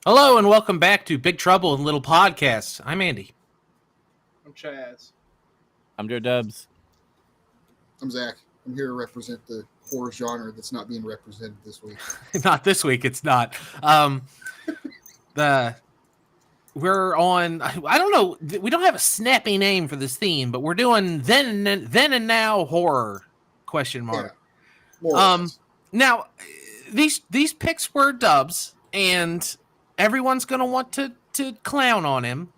Hello and welcome back to Big Trouble in Little Podcasts. I'm Andy. I'm Chaz. I'm Joe Dubs. I'm Zach. I'm here to represent the horror genre that's not being represented this week. Not this week. It's not. We're on. I don't know. We don't have a snappy name for this theme, but we're doing then and now horror ? Yeah, more or less. Now these picks were Dubs, and everyone's gonna want to clown on him.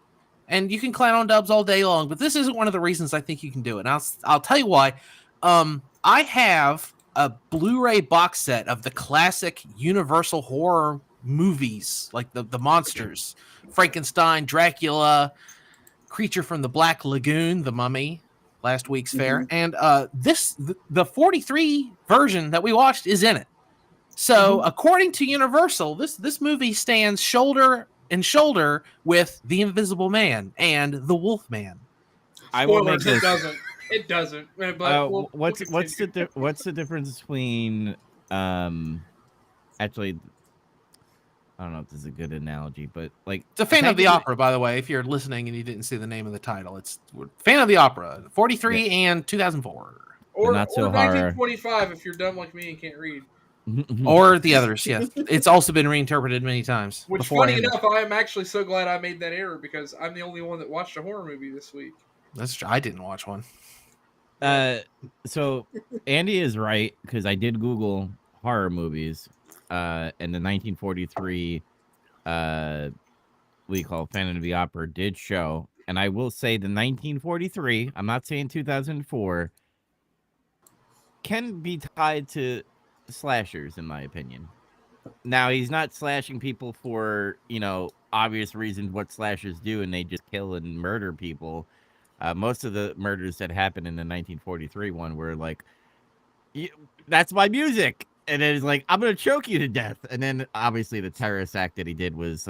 And you can clown on Dubs all day long, but this isn't one of the reasons I think you can do it. And I'll tell you why. I have a Blu-ray box set of the classic Universal horror movies, like the monsters, Frankenstein, Dracula, Creature from the Black Lagoon, The Mummy, last week's fair, and the 43 version that we watched is in it. So according to Universal, this movie stands shoulder and shoulder with The Invisible Man and The Wolf Man. I will make Spoilers, this. It doesn't. But What's the difference between actually? I don't know if this is a good analogy, but like It's a Phantom of the Opera, by the way. If you're listening and you didn't see the name of the title, it's Phantom of the Opera, 43 and 2004, or not so 1925 if you're dumb like me and can't read. or the others. Yeah, it's also been reinterpreted many times. Which, funny enough, I am actually so glad I made that error because I'm the only one that watched a horror movie this week. That's true. I didn't watch one. So Andy is right because I did Google horror movies, and the 1943 we call Phantom of the Opera did show, and I will say the 1943. I'm not saying 2004 can be tied to slashers, in my opinion. Now he's not slashing people for obvious reasons what slashers do, and they just kill and murder people. Most of the murders that happened in the 1943 one were like, that's my music. And then it's like, I'm going to choke you to death. And then obviously the terrorist act that he did was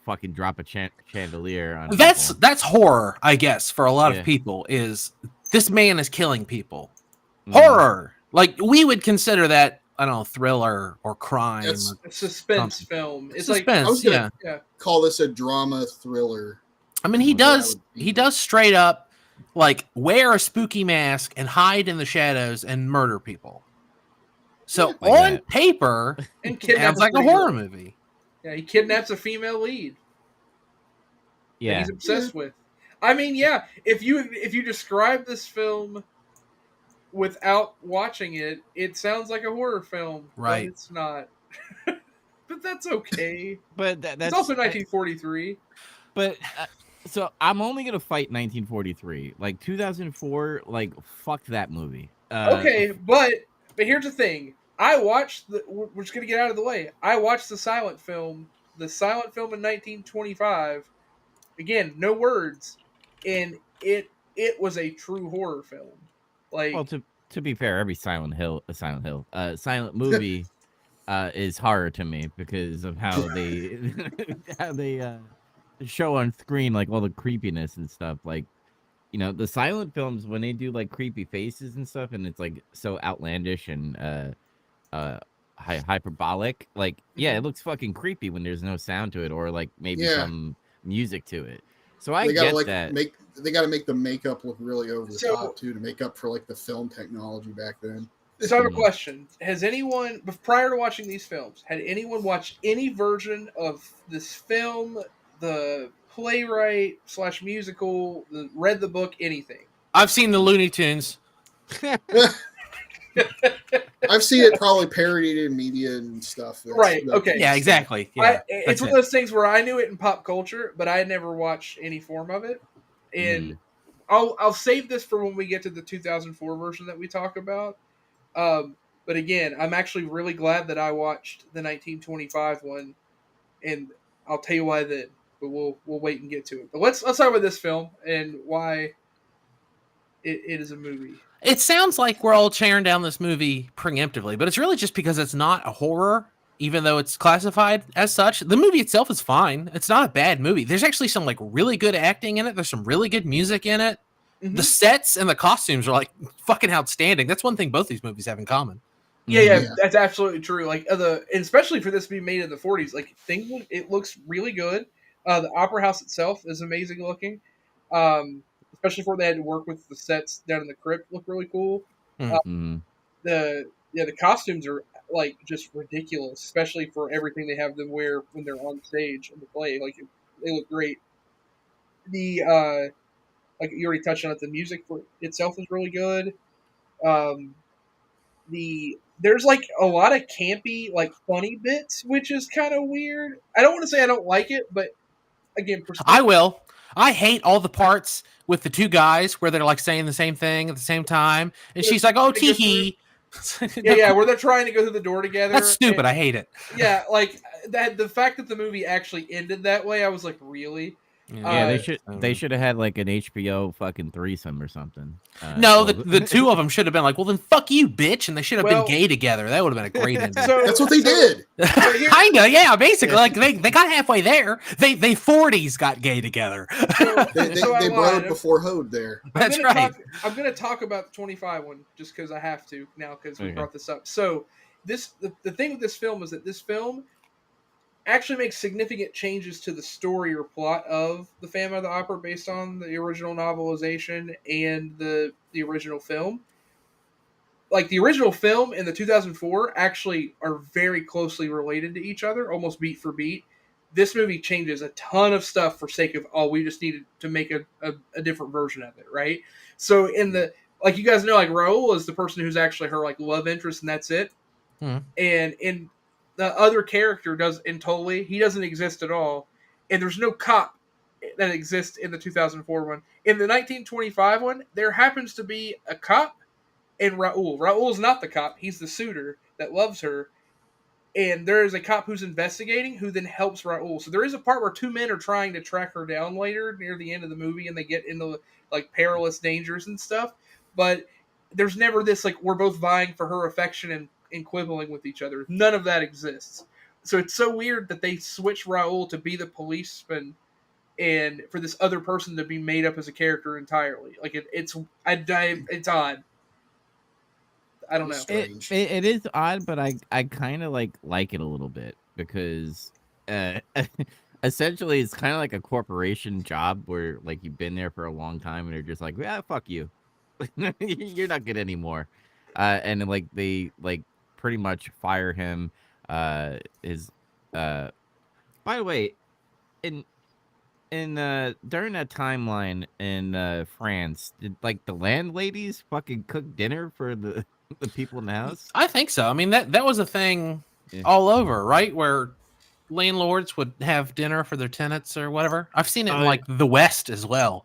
fucking drop a chandelier on people. That's horror, I guess, for a lot of people, is this man is killing people. Horror. Like, we would consider that, I don't know, thriller or crime. It's a suspense film. It's suspense, I was gonna yeah. call this a drama thriller. I mean, he does straight up like wear a spooky mask and hide in the shadows and murder people. So on paper, And it sounds like a horror movie. Yeah, he kidnaps a female lead. Yeah, that he's obsessed with. I mean, yeah, if you describe this film without watching it, it sounds like a horror film. Right. But it's not. But that's okay. But that's it's also 1943. But so I'm only gonna fight 1943. Like 2004, like fuck that movie. Okay, but here's the thing. We're just gonna get out of the way. I watched the silent film in 1925. Again, no words, and it was a true horror film. Like, well, to be fair, every silent movie is horror to me because of how they show on screen like all the creepiness and stuff. Like, the silent films when they do like creepy faces and stuff, and it's like so outlandish and hyperbolic. Like, yeah, it looks fucking creepy when there's no sound to it or like maybe some music to it. So I get that. They got to make the makeup look really over the top too to make up for like the film technology back then. So I have a question. Has anyone, prior to watching these films, had anyone watched any version of this film, the playwright / musical, read the book, anything? I've seen the Looney Tunes. I've seen it probably parodied in media and stuff. Right, okay. Yeah, exactly. Yeah, it's one of those things where I knew it in pop culture, but I had never watched any form of it. And I'll save this for when we get to the 2004 version that we talk about. But again, I'm actually really glad that I watched the 1925 one, and I'll tell you why then. But we'll wait and get to it. But let's talk about this film and why it is a movie. It sounds like we're all tearing down this movie preemptively, but it's really just because it's not a horror, even though it's classified as such. The movie itself is fine. It's not a bad movie. There's actually some like really good acting in it. There's some really good music in it. The sets and the costumes are like fucking outstanding. That's one thing both these movies have in common. Yeah, that's absolutely true. Like and especially for this to be made in the 40s, like it looks really good. The opera house itself is amazing looking, especially for they had to work with the sets down in the crypt. Look really cool. The costumes are like just ridiculous, especially for everything they have them wear when they're on stage in the play. Like they look great. The like you already touched on it, the music for itself is really good. There's like a lot of campy, like funny bits, which is kind of weird. I don't want to say I don't like it, but again, I will. I hate all the parts with the two guys where they're like saying the same thing at the same time, and she's like, "Oh, tee hee." Yeah, where they're trying to go through the door together. That's stupid. I hate it. Yeah, like that. The fact that the movie actually ended that way, I was like, really? Yeah, they should have had like an HBO fucking threesome or somking. No, the two of them should have been like, well, then fuck you, bitch, and they should have been gay together. That would have been a great ending. That's what they did. Kinda, yeah, basically. Like they got halfway there. They 40s got gay together. They broed before hoed there. That's right. I'm gonna talk about the 25 one just because I have to now because we brought this up. So the thing with this film is that this film actually makes significant changes to the story or plot of the Phantom of the Opera based on the original novelization and the original film. Like the original film and the 2004 actually are very closely related to each other, almost beat for beat. This movie changes a ton of stuff for sake of, we just needed to make a different version of it, right? So in the, like you guys know, like Raoul is the person who's actually her like love interest and that's it. And in the other character he doesn't exist at all. And there's no cop that exists in the 2004 one. In the 1925 one, there happens to be a cop and Raoul. Raoul's not the cop. He's the suitor that loves her. And there is a cop who's investigating who then helps Raoul. So there is a part where two men are trying to track her down later near the end of the movie and they get into like perilous dangers and stuff. But there's never this like we're both vying for her affection and quibbling with each other. None of that exists. So it's so weird that they switch Raoul to be the policeman and for this other person to be made up as a character entirely. Like it's odd. I don't know. It is odd, but I kind of like it a little bit because essentially it's kind of like a corporation job where like you've been there for a long time and they're just like, yeah, fuck you. You're not good anymore. And like they like pretty much fire him. By the way, in during that timeline in France, did like the landladies fucking cook dinner for the people in the house? I think so. I mean that was a thing all over, right? Where landlords would have dinner for their tenants or whatever. I've seen it in like the West as well.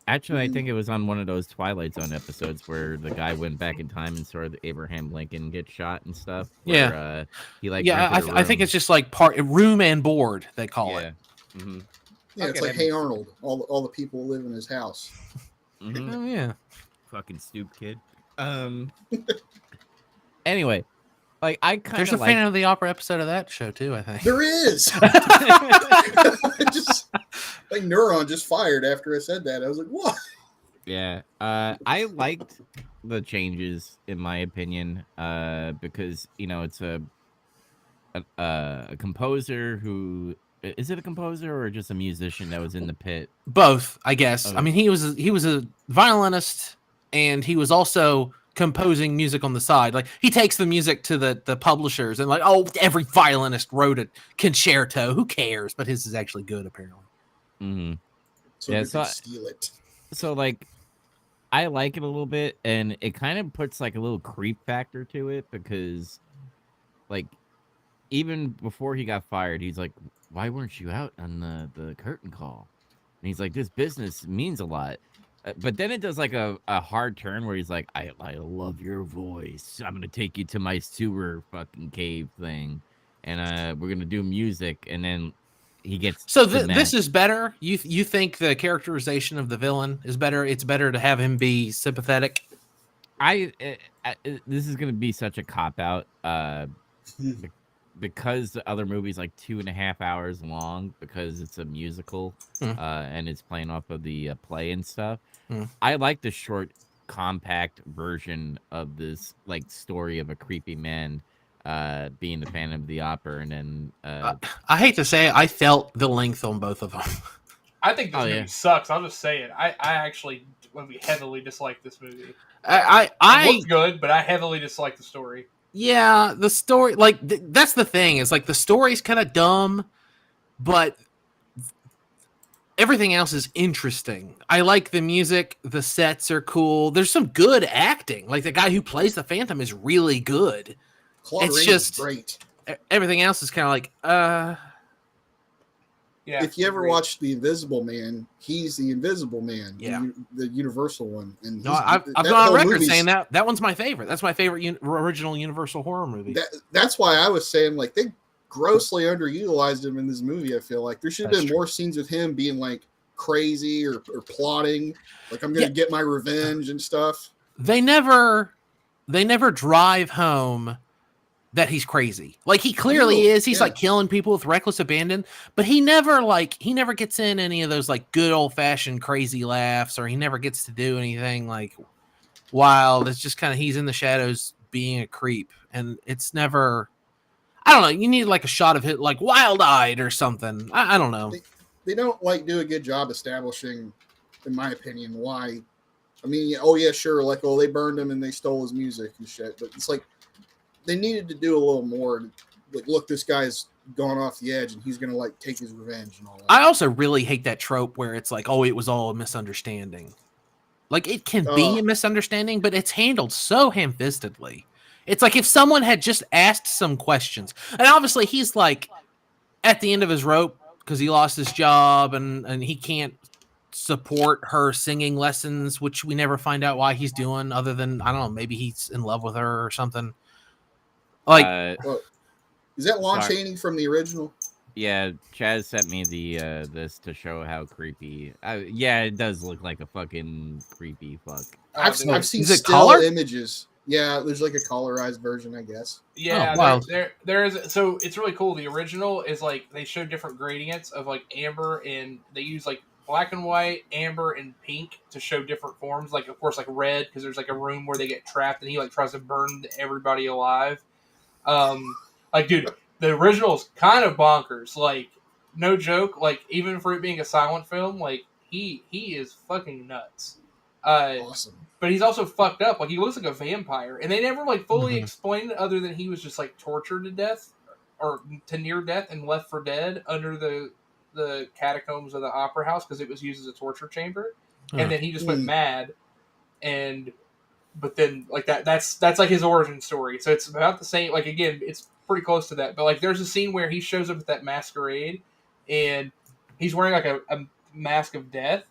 Actually, I think it was on one of those Twilight Zone episodes where the guy went back in time and saw the Abraham Lincoln get shot and stuff. Where, he like I think it's just like part room and board they call it. Mm-hmm. Yeah, it's like Hey Arnold. All the people live in his house. Mm-hmm. Oh yeah, fucking stoop kid. Anyway, like I kind of there's a Phantom of the Opera episode of that show too. I think there is. Just like neuron just fired after I said that. I was like, what? Yeah, I liked the changes in my opinion, because it's a composer who. Is it a composer or just a musician that was in the pit? Both, I guess. Okay. I mean, he was a violinist, and he was also composing music on the side. Like he takes the music to the publishers, and like, every violinist wrote a concerto. Who cares? But his is actually good, apparently. Mm-hmm. So yeah, you can steal it. So like, I like it a little bit, and it kind of puts like a little creep factor to it because, like, even before he got fired, he's like, why weren't you out on the curtain call? And he's like, this business means a lot. But then it does like a hard turn where he's like, I love your voice. I'm going to take you to my sewer fucking cave thing. And we're going to do music. And then he gets... So this is better? You think the characterization of the villain is better? It's better to have him be sympathetic? This is going to be such a cop-out. Because the other movie's like 2.5 hours long because it's a musical and it's playing off of the play and stuff. I like the short compact version of this like story of a creepy man being the Phantom of the Opera, and then I hate to say it, I felt the length on both of them. I think this Oh, movie yeah. sucks. I'll just say it. I actually heavily dislike this movie. I It looked good, but I heavily dislike the story. yeah, the story, like that's the thing, is like the story's kind of dumb, but everything else is interesting. I like the music, the sets are cool. There's some good acting. Like the guy who plays the Phantom is really good. Claude It's Rains just- is great. Everything else is kind of like, Yeah. If you ever agreed. watch The Invisible Man, he's the Invisible Man, Yeah. the Universal one. And no, he's- I've that gone on whole record movie's- saying that one's my favorite. That's my favorite original Universal horror movie. That's why I was saying, like, they grossly underutilized him in this movie. I feel like there should have That's been true. more scenes with him being like crazy or plotting, like I'm gonna get my revenge and stuff. They never drive home that he's crazy. Like he clearly No, is. He's yeah. like killing people with reckless abandon, but he never gets in any of those like good old fashioned crazy laughs, or he never gets to do anything like wild. It's just kind of, he's in the shadows being a creep, and it's never, I don't know. You need like a shot of it, like wild eyed or something. I don't know. They don't like do a good job establishing, in my opinion, why. I mean, oh yeah, sure, like, oh, they burned him and they stole his music and shit, but it's like they needed to do a little more. Like, look, this guy's gone off the edge and he's gonna like take his revenge and all that. I also really hate that trope where it's like, oh, it was all a misunderstanding. Like it can be a misunderstanding, but it's handled so ham-fistedly. It's like if someone had just asked some questions, and obviously he's like at the end of his rope because he lost his job and he can't support her singing lessons, which we never find out why he's doing, other than, I don't know, maybe he's in love with her or something. Like, Well, is that Lon Sorry. Chaney from the original? Yeah, Chaz sent me the this to show how creepy. Yeah, it does look like a fucking creepy fuck. I've seen Is it still color? images. Yeah, there's like a colorized version, I guess. Yeah, Oh, wow. there is. So it's really cool. The original is like they show different gradients of like amber, and they use like black and white, amber, and pink to show different forms. Like of course, like red because there's like a room where they get trapped, and he like tries to burn everybody alive. Like dude, the original is kind of bonkers. Like no joke. Like even for it being a silent film, like he is fucking nuts. Awesome. But he's also fucked up. Like he looks like a vampire, and they never like fully Mhm. explained it, other than he was just like tortured to death or to near death and left for dead under the catacombs of the opera house because it was used as a torture chamber. Huh. And then he just went mad, but then like that's like his origin story. So it's about the same. Like again, it's pretty close to that. But like there's a scene where he shows up at that masquerade, and he's wearing like a mask of death.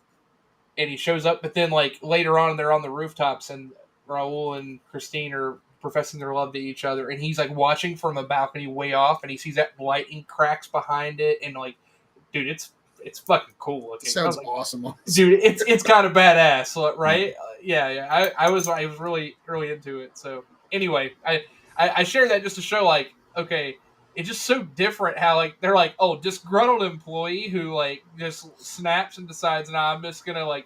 And he shows up, but then like later on, they're on the rooftops, and Raul and Christine are professing their love to each other, and he's like watching from a balcony way off, and he sees that lightning cracks behind it, and like, dude, it's fucking cool looking. Sounds like, awesome. dude. It's kind of badass, right? Yeah. I was really into it. So anyway, I share that just to show like, okay, it's just so different how like they're like, oh, disgruntled employee who like just snaps and decides, nah, I'm just gonna like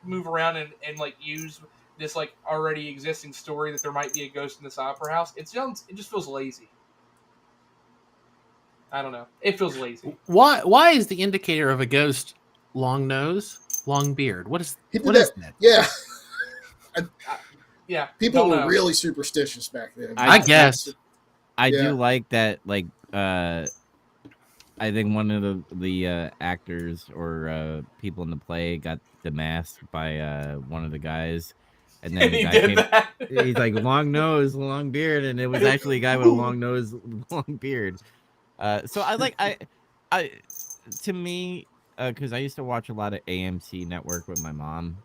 move around and like use this like already existing story that there might be a ghost in this opera house. It just feels lazy. I don't know. It feels lazy. why is the indicator of a ghost long nose, long beard? What is He did what is that? Yeah, Yeah, people don't were know. really superstitious back then. I guess. I Yeah. do like that. Like, I think one of the actors or people in the play got demasked by one of the guys, and then And the he guy did came. that. He's like long nose, long beard, and it was actually a guy with a long nose, long beard. So I to me, because I used to watch a lot of AMC Network with my mom.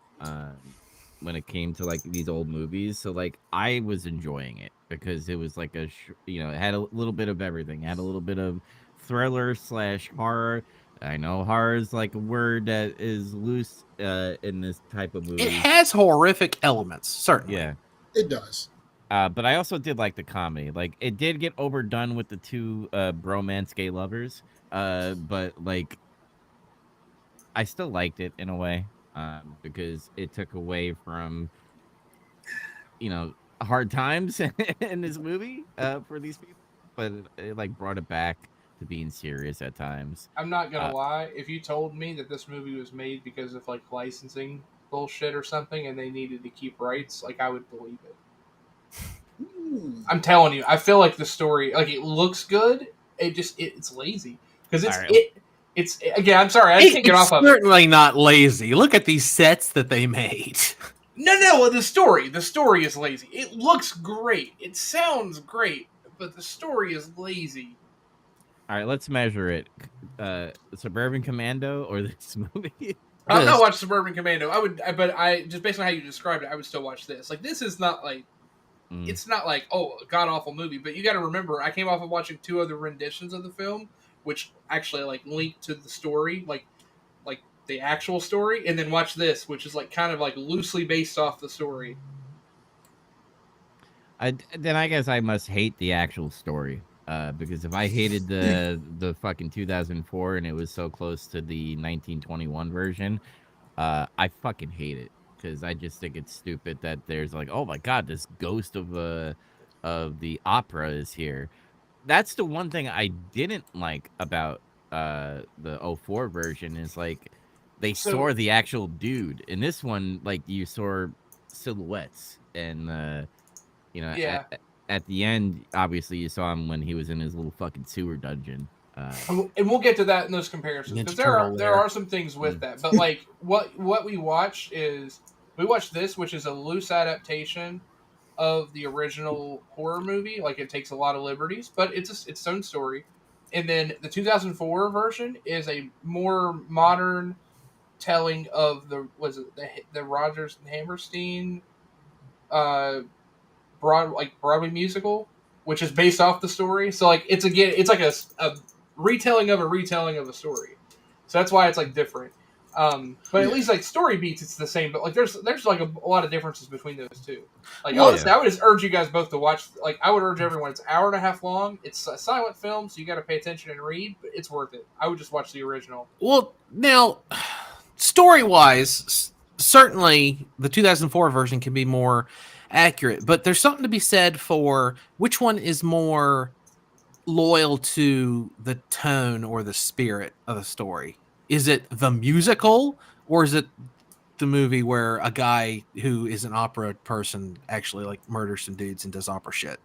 When it came to like these old movies, so like I was enjoying it because it was like it had a little bit of everything. It had a little bit of thriller / horror. I know horror is like a word that is loose in this type of movie. It has horrific elements, certainly. Yeah. It does. But I also did like the comedy. Like it did get overdone with the two bromance gay lovers. But like I still liked it in a way. Because it took away from hard times in this movie for these people, but it like brought it back to being serious at times. I'm not gonna Uh, lie. If you told me that this movie was made because of like licensing bullshit or something, and they needed to keep rights, like I would believe it. I'm telling you, I feel like the story, like it looks good. It's lazy because All right. it's again. I'm sorry, I just can't get off of it. Certainly not lazy. Look at these sets that they made. No. Well, the story is lazy. It looks great. It sounds great, but the story is lazy. All right, let's measure it. Suburban Commando or this movie? I'll not watch Suburban Commando. But I just based on how you described it, I would still watch this. Like this is not like. It's not like, oh, a god-awful movie, but you got to remember, I came off of watching 2 other renditions of the film, which actually, like, linked to the story, like the actual story, and then watch this, which is, like, kind of, like, loosely based off the story. Then I guess I must hate the actual story, because if I hated the fucking 2004 and it was so close to the 1921 version, I fucking hate it. Because I just think it's stupid that there's like, oh my god, this ghost of the opera is here. That's the one thing I didn't like about the '04 version is like they saw the actual dude. In this one, like you saw silhouettes, and Yeah. at the end, obviously you saw him when he was in his little fucking sewer dungeon. And we'll get to that in those comparisons because there are some things with that. But like what we watched is we watched this, which is a loose adaptation of the original horror movie. Like it takes a lot of liberties, but it's its own story. And then the 2004 version is a more modern telling of the Rodgers and Hammerstein Broadway musical, which is based off the story. So like it's like a retelling of a story. So that's why it's like different. But at least like story beats, it's the same. But like there's like a lot of differences between those two. Like honestly, I would just urge you guys both to watch. Like I would urge everyone. It's an hour and a half long. It's a silent film, so you got to pay attention and read. But it's worth it. I would just watch the original. Well, now story-wise, certainly the 2004 version can be more accurate, but there's something to be said for which one is more loyal to the tone or the spirit of the story. Is it the musical or is it the movie where a guy who is an opera person actually like murders some dudes and does opera shit?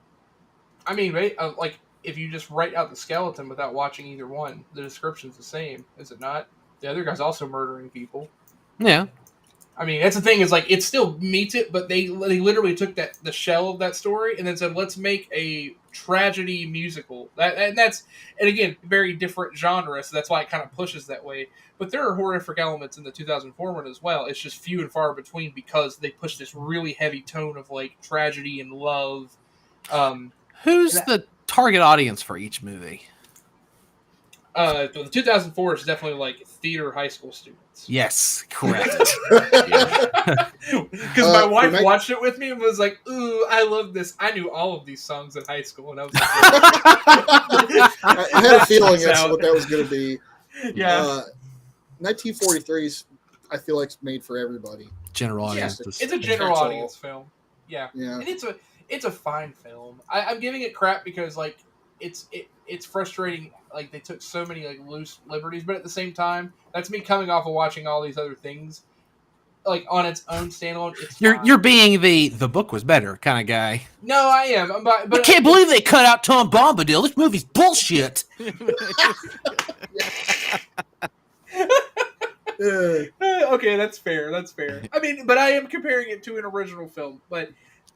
I mean, like if you just write out the skeleton without watching either one, the description's the same, is it not? The other guy's also murdering people. Yeah. I mean, that's the thing is like it still meets it, but they literally took the shell of that story and then said, let's make a tragedy musical. And again, very different genre, so that's why it kind of pushes that way. But there are horrific elements in the 2004 one as well. It's just few and far between because they push this really heavy tone of like tragedy and love. Who's the target audience for each movie? The 2004 is definitely like theater high school students. Yes, correct. Because my wife watched it with me and was like, "Ooh, I love this." I knew all of these songs in high school, and I was like, I had a feeling that's what that was going to be. Yeah, 1943's, I feel like, it's made for everybody. General audience. It's a general audience film. Yeah, yeah, and it's a fine film. I'm giving it crap because like it's frustrating. Like they took so many like loose liberties, but at the same time, that's me coming off of watching all these other things, like on its own standalone. You're being the book was better kind of guy. No, I am. But I can't believe they cut out Tom Bombadil. This movie's bullshit. Okay, that's fair. That's fair. I mean, but I am comparing it to an original film, but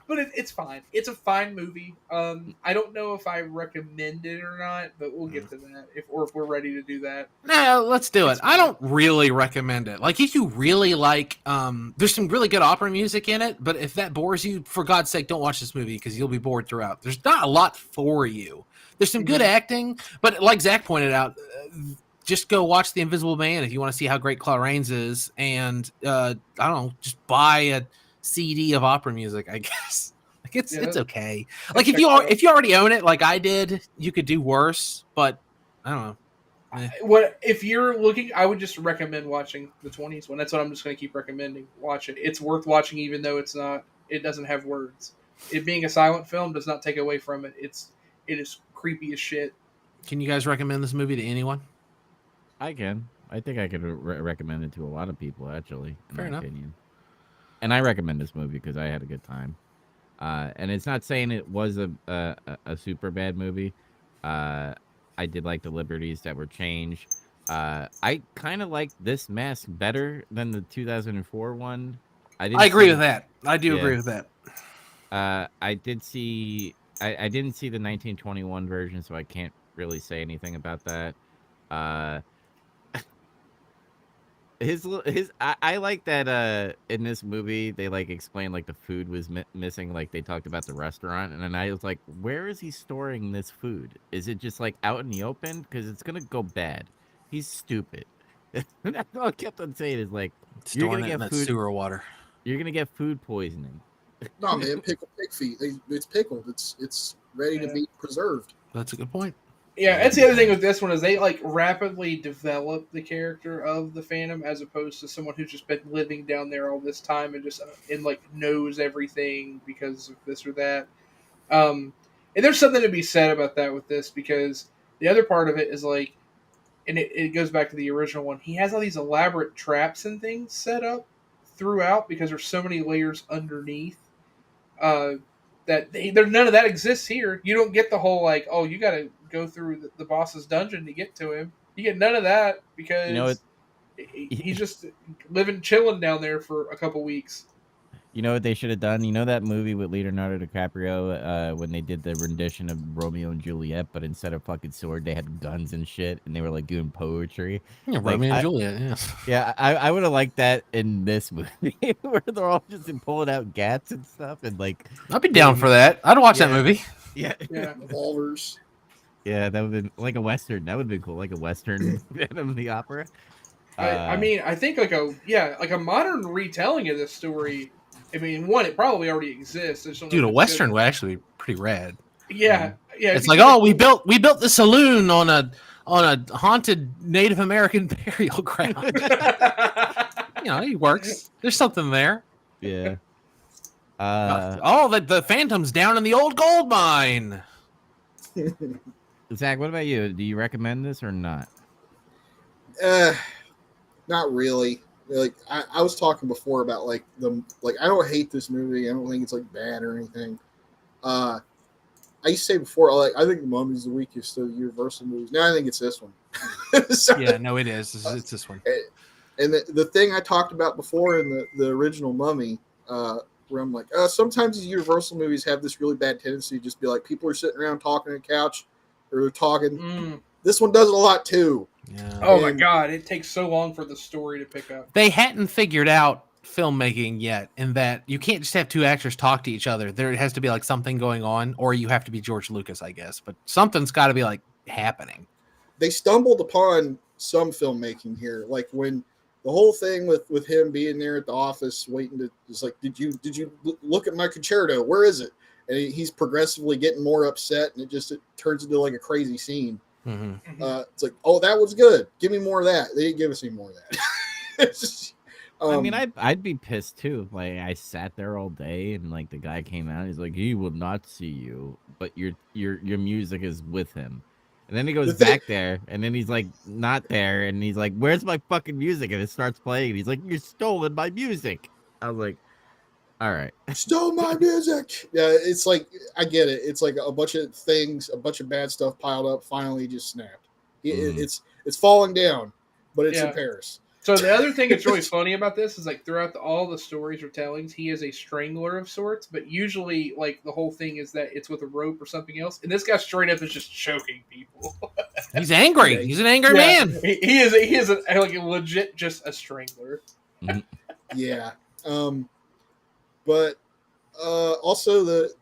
it's fine. It's a fine movie. I don't know if I recommend it or not, but we'll get to that if we're ready to do that. No, let's do it. I don't really recommend it. Like if you really like, there's some really good opera music in it, but if that bores you, for God's sake, don't watch this movie because you'll be bored throughout. There's not a lot for you. There's some good acting, but like Zach pointed out, just go watch The Invisible Man if you want to see how great Claude Rains is, and I don't know, just buy a CD of opera music, I guess. Like it's okay. Like if you already own it, like I did, you could do worse. But I don't know. What if you're looking? I would just recommend watching the 20s one. That's what I'm just going to keep recommending. Watch it. It's worth watching, even though it's not it doesn't have words. It being a silent film does not take away from it. It is creepy as shit. Can you guys recommend this movie to anyone? I can. I think I could recommend it to a lot of people, actually, in Fair my enough. opinion. And I recommend this movie because I had a good time. And it's not saying it was a super bad movie. I did like the liberties that were changed. I kind of like this mask better than the 2004 one. I agree with that. I do agree with that. I did see. I didn't see the 1921 version, so I can't really say anything about that. I like that in this movie they like explain like the food was missing, like they talked about the restaurant, and then I was like, where is he storing this food? Is it just like out in the open? Because it's gonna go bad. He's stupid. That's all I kept on saying is like, you're Storing gonna it in get that food. sewer water. You're gonna get food poisoning. No, man, pickled pig feet. It's pickled. It's ready to be preserved. That's a good point. Yeah, that's the other thing with this one is they like rapidly develop the character of the Phantom as opposed to someone who's just been living down there all this time and just like knows everything because of this or that. And there's something to be said about that with this because the other part of it is like, and it goes back to the original one. He has all these elaborate traps and things set up throughout because there's so many layers underneath. That none of that exists here. You don't get the whole like, oh, you got to go through the boss's dungeon to get to him. You get none of that because he's just chilling down there for a couple weeks. You know what they should have done? You know that movie with Leonardo DiCaprio when they did the rendition of Romeo and Juliet, but instead of fucking sword, they had guns and shit, and they were like doing poetry. Yeah, like, Romeo and Juliet. Yes. Yeah, I would have liked that in this movie, where they're all just pulling out gats and stuff, and like. I'd be down for that. I'd watch that movie. Yeah. Revolvers. Yeah, that would have been like a western. That would have been cool, like a western Phantom of the Opera. I mean, I think like a modern retelling of this story. I mean, one, it probably already exists. Dude, a western would actually be pretty rad. Yeah. It's like, oh, we built the saloon on a haunted Native American burial ground. He works. There's something there. Yeah. The Phantom's down in the old gold mine. Zach, what about you? Do you recommend this or not? Not really. Like I was talking before about like I don't hate this movie. I don't think it's like bad or anything. I used to say before, like I think The Mummy's the weakest of the Universal movies. Now I think it's this one. So, yeah, no, it is. It's this one. And the thing I talked about before in the original Mummy, where I'm like, sometimes these Universal movies have this really bad tendency to just be like people are sitting around talking on a couch or they're talking. This one does it a lot too. Yeah. Oh my god, it takes so long for the story to pick up. They hadn't figured out filmmaking yet, in that you can't just have two actors talk to each other. There has to be like something going on, or you have to be George Lucas, I guess. But something's got to be like happening. They stumbled upon some filmmaking here, like when the whole thing with him being there at the office waiting to just like, did you look at my concerto? Where is it? And he's progressively getting more upset, and it turns into like a crazy scene. Mm-hmm. It's like, oh, that was good. Give me more of that. They didn't give us any more of that. It's just, I mean, I'd be pissed too. Like I sat there all day, and like the guy came out. He's like, he will not see you, but your music is with him. And then he goes back there, and then he's like not there, and he's like, where's my fucking music? And it starts playing, and he's like, you stolen my music. I was like, all right. Stole my music. Yeah, it's like, I get it. It's like a bunch of things, a bunch of bad stuff piled up, finally just snapped. It's falling down, but it's in Paris. So the other thing that's really funny about this is like throughout all the stories or tellings, he is a strangler of sorts, but usually like the whole thing is that it's with a rope or something else. And this guy straight up is just choking people. He's angry. He's an angry man. He is like legit just a strangler. Yeah. But also the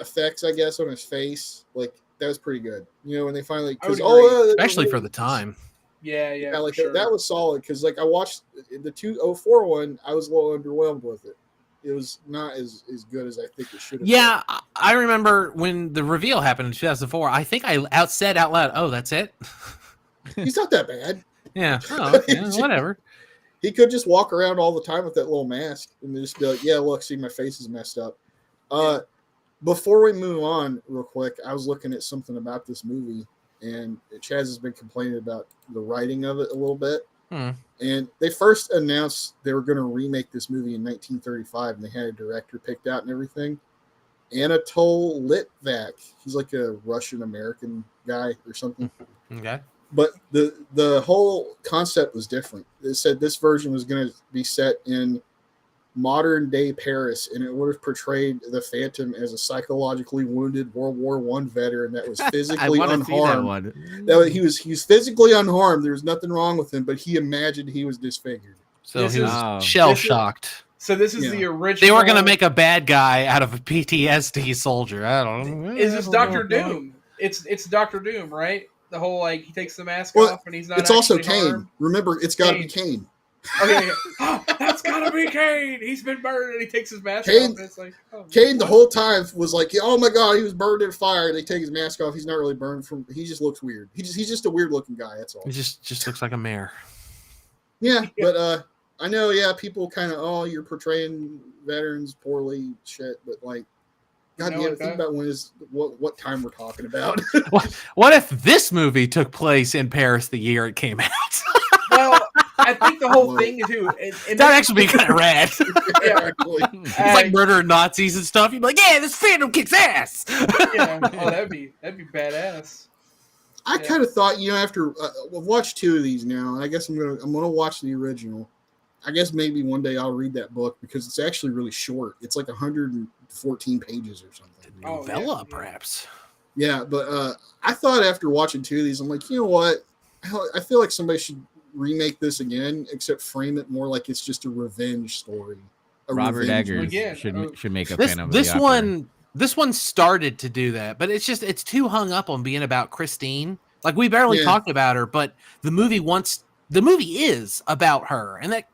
effects, I guess, on his face, like that was pretty good. When they finally, especially for the time. Yeah, like sure. that was solid because like I watched the 2004 one, I was a little underwhelmed with it. It was not as good as I think it should have been. Yeah, I remember when the reveal happened in 2004. I think I said out loud, "Oh, that's it." He's not that bad. Yeah. Oh, yeah, whatever. He could just walk around all the time with that little mask and just be like, "Yeah, look, see, my face is messed up." Before we move on, real quick, I was looking at something about this movie, and Chaz has been complaining about the writing of it a little bit. And they first announced they were going to remake this movie in 1935, and they had a director picked out and everything. Anatol Litvak. He's like a Russian American guy or something. Okay. But the whole concept was different. They said this version was going to be set in modern day Paris, and it would have portrayed the Phantom as a psychologically wounded World War I veteran that was physically unharmed. He was physically unharmed. There was nothing wrong with him, but he imagined he was disfigured. So he was shell shocked. So this is the original. They were going to make a bad guy out of a PTSD soldier. I don't know. Is this Dr. Doom? It's Dr. Doom, right? The whole he takes the mask off and he's not. It's also Kane. Harmed. Remember, it's got to be Kane. Okay, that's gotta be Kane. He's been burned, and he takes his mask off. And it's like, Kane the whole time was like, "Oh my god, he was burned in fire." They take his mask off. He's not really burned from. He just looks weird. He's just a weird looking guy. That's all. He just looks like a mayor. Yeah, but I know. Yeah, people kind of you're portraying veterans poorly, shit. But like, God damn, think about what time we're talking about. What if this movie took place in Paris the year it came out? Well, I think the whole thing too. And that'd actually be kind of rad. Yeah, it's like murdering Nazis and stuff. You'd be like, "Yeah, this Phantom kicks ass." Yeah, that'd be badass. I kind of thought, after we've watched two of these now, and I guess I'm gonna watch the original. I guess maybe one day I'll read that book because it's actually really short. It's like 114 pages or something. Novella, perhaps. Yeah, but I thought after watching two of these, I'm like, you know what? I feel like somebody should remake this again, except frame it more like it's just a revenge story. Robert Eggers should make a Phantom of the This Opera. This one started to do that, but it's too hung up on being about Christine. Like, we barely talked about her, but the movie is about her, and that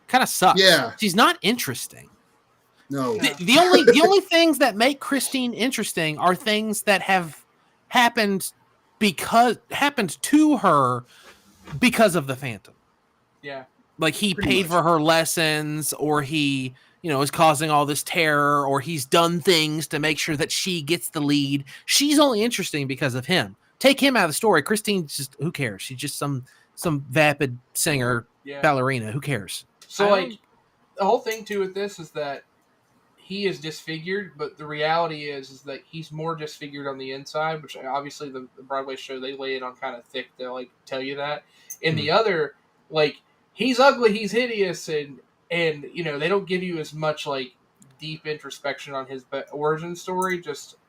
kind of sucks. Yeah, she's not interesting. No, the only things that make Christine interesting are things that have happened to her because of the Phantom. Yeah, like he paid for her lessons, or he is causing all this terror, or he's done things to make sure that she gets the lead. She's only interesting because of him. Take him out of the story. Christine's just, who cares? She's just some vapid singer, ballerina. Who cares? So the whole thing too with this is that he is disfigured, but the reality is that he's more disfigured on the inside, which obviously the Broadway show, they lay it on kind of thick to tell you that. And the other, he's ugly, he's hideous, and they don't give you as much deep introspection on his origin story.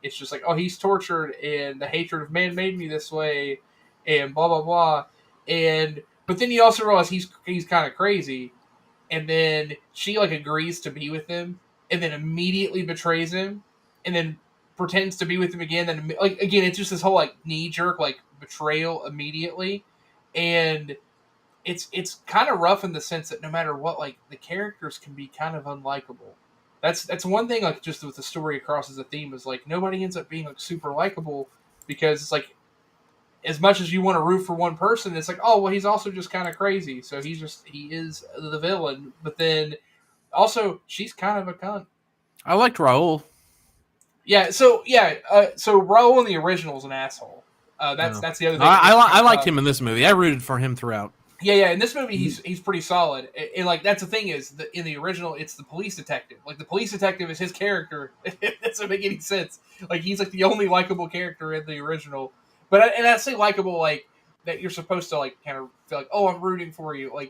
It's just he's tortured, and the hatred of man made me this way, and blah blah blah. But then you also realize he's kind of crazy, and then she agrees to be with him, and then immediately betrays him, and then pretends to be with him again. Then again, it's just this whole knee jerk betrayal immediately, and it's kind of rough in the sense that no matter what, the characters can be kind of unlikable. That's one thing just with the story across as a theme is nobody ends up being super likable, because it's as much as you want to root for one person, it's he's also just kind of crazy, so he is the villain. But then also she's kind of a cunt. I liked Raul. Yeah, so Raul in the original is an asshole. That's the other thing. I liked him in this movie. I rooted for him throughout. Yeah. In this movie, he's pretty solid. And that's the thing is, in the original, it's the police detective. The police detective is his character. It doesn't make any sense. He's the only likable character in the original. But I say likable that you're supposed to kind of feel oh, I'm rooting for you.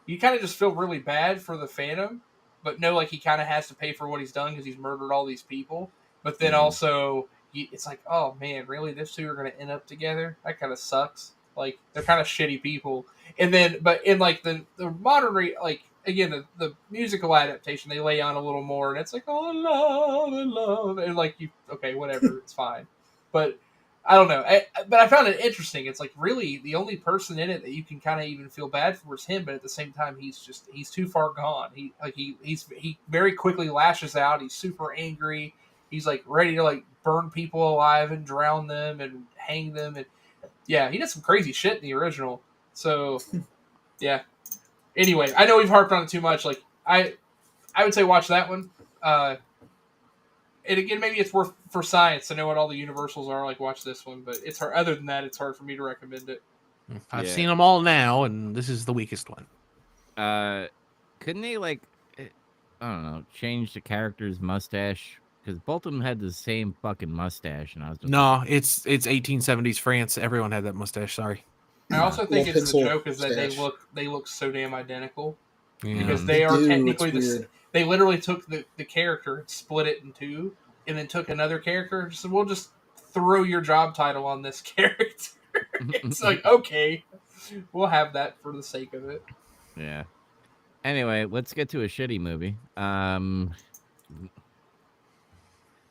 You kind of just feel really bad for the Phantom, but know he kind of has to pay for what he's done because he's murdered all these people. But then also it's oh man, really, these two are going to end up together? That kind of sucks. They're kind of shitty people. And then, but in the modern, again, the musical adaptation, they lay on a little more, and it's oh, love, and okay, whatever, it's fine. But I don't know. But I found it interesting. It's really the only person in it that you can kind of even feel bad for is him, but at the same time, he's too far gone. He very quickly lashes out. He's super angry. He's ready to burn people alive and drown them and hang them, and yeah, he did some crazy shit in the original. So yeah, Anyway, I know we've harped on it too much. Like I would say watch that one. And again, maybe it's worth for science to know what all the universals are. Like watch this one, but it's hard. Other than that, it's hard for me to recommend it. I've seen them all now, and this is the weakest one. Couldn't they I don't know, change the character's mustache? Because both of them had the same fucking mustache, and I was just No, it's 1870s France. Everyone had that mustache. Sorry. I also think Little it's the pencil joke is that stash. they look so damn identical Yeah. because they are do, technically it's the. weird. They literally took the character, split it in two, and then took another character. And said, "We'll just throw your job title on this character." It's like, okay, we'll have that for the sake of it. Yeah. Anyway, let's get to a shitty movie.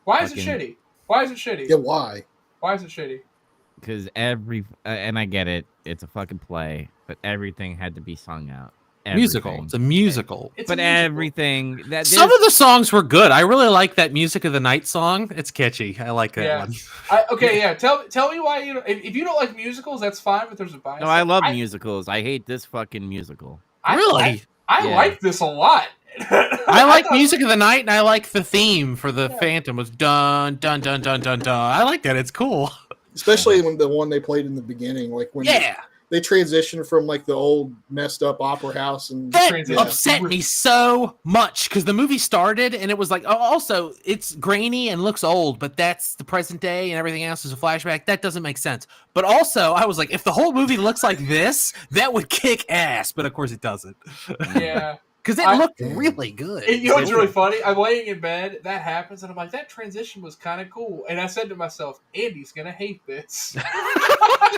Why is it shitty? Why is it shitty? Yeah, why? Why is it shitty? Because and I get it, it's a fucking play, but everything had to be sung out. Musical. Everything. It's a musical. It's But a musical. everything that Some of the songs were good. I really like that Music of the Night song. It's catchy. I like that Yeah. one. Tell me why you. If you don't like musicals, that's fine. But there's a bias. No, I love musicals. I hate this fucking musical. Really? I Yeah. like this a lot. I like thought- Music of the Night, and I like the theme for the Phantom was dun dun dun dun dun dun. I like that. It's cool. Especially when the one they played in the beginning, like when Yeah, they transitioned from like the old messed up opera house and that transition. upset me so much because the movie started and it was like, oh, also it's grainy and looks old, but that's the present day and everything else is a flashback. That doesn't make sense. But also, I was like, if the whole movie looks like this, that would kick ass. But of course, it doesn't. Yeah. Because it looked really good. You know what's really funny? I'm laying in bed, that happens, and I'm like, that transition was kind of cool. And I said to myself, Andy's going to hate this.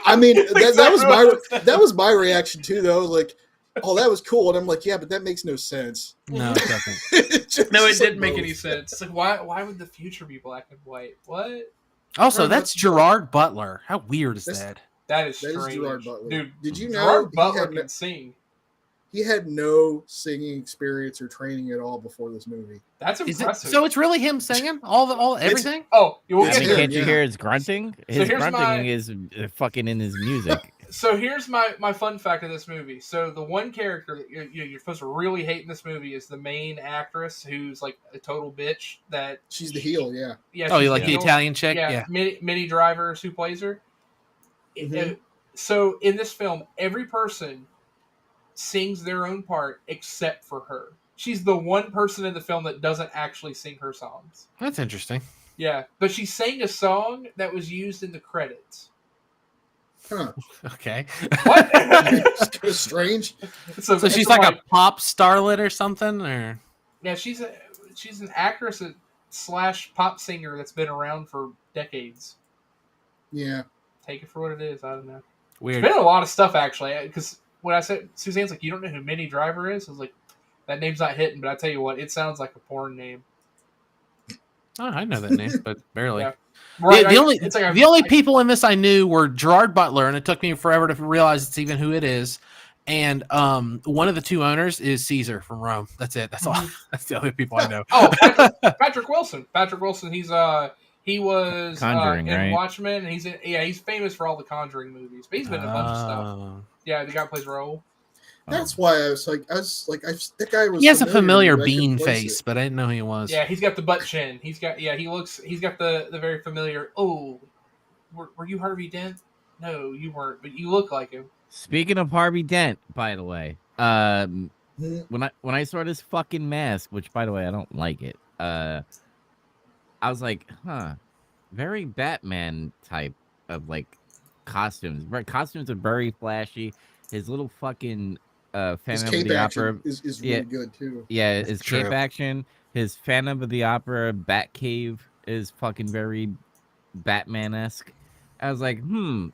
I mean, that was my reaction too. Though, like, oh, that was cool, and I'm like, yeah, but that makes no sense. No, it doesn't. No, it It's didn't like, make any sense. It's like, why would the future be black and white? What? Also, that's Gerard Butler. How weird is that? That is That is strange. Gerard Butler. Dude, Did you know Gerard he Butler had can sing. He had no singing experience or training at all before this movie. That's Is it, impressive. so it's really him singing everything? Oh, you will It's I get mean, there. can't you hear his grunting? His here's grunting my- is fucking in his music. So here's my fun fact of this movie. So the one character that you're supposed to really hate in this movie is the main actress who's like a total bitch. That She's the heel, yeah. yeah. Oh, she's you like the heel. Italian chick? Yeah, Yeah. Minnie Driver who plays her. Mhm. So in this film, every person sings their own part except for her. She's the one person in the film that doesn't actually sing her songs. That's interesting. Yeah, but she sang a song that was used in the credits. Huh. Okay. What? It's kind of strange. So it's she's like a pop starlet or something, or yeah. She's an actress / pop singer that's been around for decades. Yeah. Take it for what it is. I don't know. weird. There's been a lot of stuff actually. Because when I said Suzanne's like, you don't know who Minnie Driver is, I was like, that name's not hitting. But I tell you what, it sounds like a porn name. Oh, I know that name, but barely. Yeah. The only people in this I knew were Gerard Butler, and it took me forever to realize it's even who it is. And one of the two owners is Caesar from Rome. That's it. That's all. That's the only people I know. Oh, Patrick Wilson. Patrick Wilson. He was Conjuring, in right? Watchmen, and he's famous for all the Conjuring movies. But he's been in a bunch of stuff. Yeah, the guy who plays Raoul. That's why I was like, that guy was. He has a familiar but I couldn't bean place face, it. but I didn't know who he was. Yeah, he's got the butt chin. He's got the very familiar. Oh, were you Harvey Dent? No, you weren't, but you look like him. Speaking of Harvey Dent, by the way, Mhm. when I saw this fucking mask, which by the way I don't like it, I was like, very Batman type of like costumes. Costumes are very flashy. His little fucking His Phantom of cape the action Opera, is yeah. really good too. yeah, his true. cape action, his Phantom of the Opera Batcave is fucking very Batman-esque. I was like,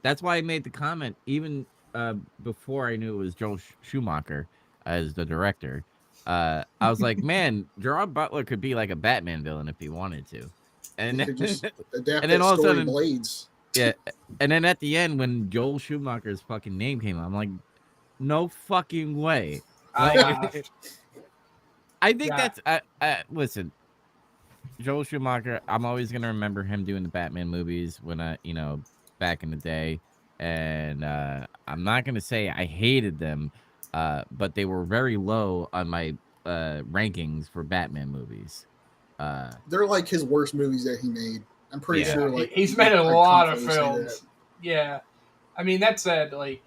that's why I made the comment even before I knew it was Joel Schumacher as the director. I was like, man, Gerard Butler could be like a Batman villain if he wanted to. And He could just adapt and then that all of a story sudden- Blades. yeah, and then at the end when Joel Schumacher's fucking name came out, I'm like, no fucking way. I laughed. I think Yeah. that's listen, Joel Schumacher, I'm always gonna remember him doing the Batman movies when back in the day, and I'm not gonna say I hated them, but they were very low on my rankings for Batman movies. They're like his worst movies that he made. I'm pretty Yeah. sure. Like he's made a I lot of confidently say that. films. Yeah, I mean that said, like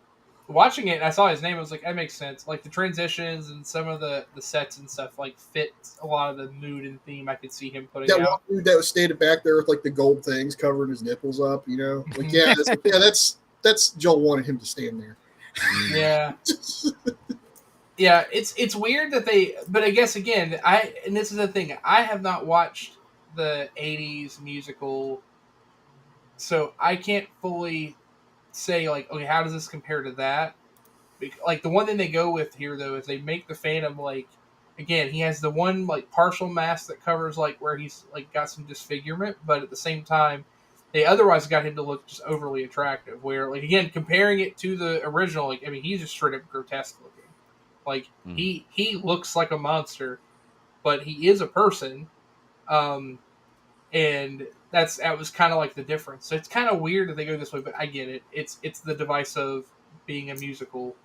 watching it, I saw his name. I was like, that makes sense. Like the transitions and some of the sets and stuff like fit a lot of the mood and theme I could see him putting That one out. dude that was standing back there with like the gold things covering his nipples up, you know, like that's Joel wanted him to stand there. Yeah. Yeah, it's weird that but I guess again, and this is the thing, I have not watched the 80s musical, so I can't fully say like, okay, how does this compare to that? Like the one thing they go with here though is they make the Phantom like, again, he has the one like partial mask that covers like where he's like got some disfigurement, but at the same time they otherwise got him to look just overly attractive, where like again comparing it to the original, like I mean he's just straight up grotesque looking. Like he looks like a monster, but he is a person, and that was kind of like the difference. So it's kind of weird that they go this way, but I get it. It's the device of being a musical,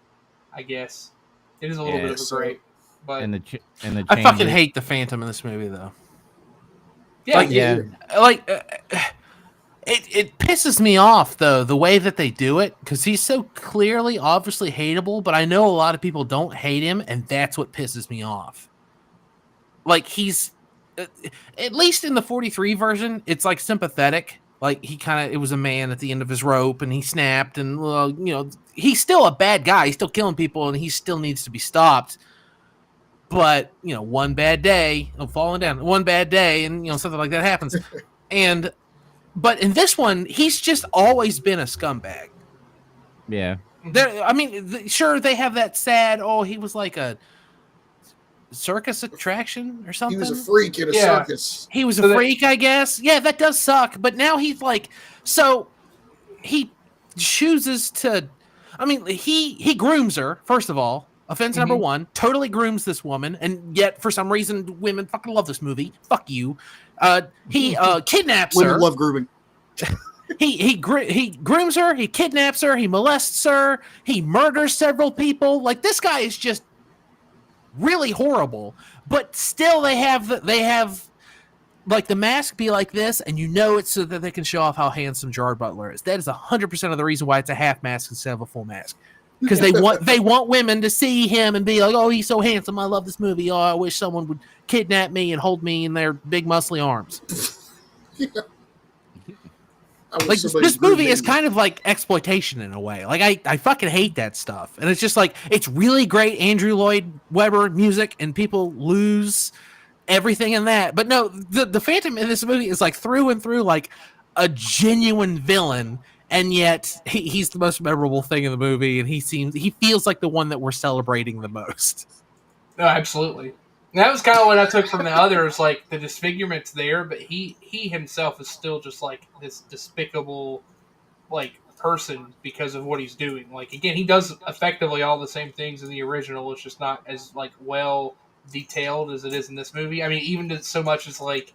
I guess. It is a little bit of a great, but and the I fucking hate the Phantom in this movie though. yeah, It pisses me off though the way that they do it, because he's so clearly obviously hateable, but I know a lot of people don't hate him, and that's what pisses me off. Like he's at least in the 43 version, it's like sympathetic. Like it was a man at the end of his rope and he snapped, and well, you know, he's still a bad guy. He's still killing people and he still needs to be stopped. But, you know, one bad day, falling down, one bad day, and, you know, something like that happens. But in this one, he's just always been a scumbag. Yeah. Sure, they have that sad, he was like a circus attraction or something. He was a freak in a circus. He was a freak, I guess. Yeah, that does suck. But now he's like, so he chooses to, he grooms her, first of all. Offense number one, totally grooms this woman, and yet for some reason women fucking love this movie. Fuck you. He kidnaps her. Women love grooming. He grooms her. He kidnaps her. He molests her. He murders several people. Like, this guy is just really horrible. But still, they have like the mask be like this, and you know it's so that they can show off how handsome Gerard Butler is. That is 100% of the reason why it's a half mask instead of a full mask. Because they want women to see him and be like, oh, he's so handsome. I love this movie. Oh, I wish someone would kidnap me and hold me in their big muscly arms. Yeah. Like this movie is kind of like exploitation in a way. Like I fucking hate that stuff. And it's just like, it's really great Andrew Lloyd Webber music and people lose everything in that. But no, the Phantom in this movie is like through and through like a genuine villain. And yet he's the most memorable thing in the movie, and he feels like the one that we're celebrating the most. No, absolutely. And that was kind of what I took from the others. Like the disfigurement's there, but he himself is still just like this despicable, like person because of what he's doing. Like again, he does effectively all the same things in the original. It's just not as like well detailed as it is in this movie. I mean, even so much as like,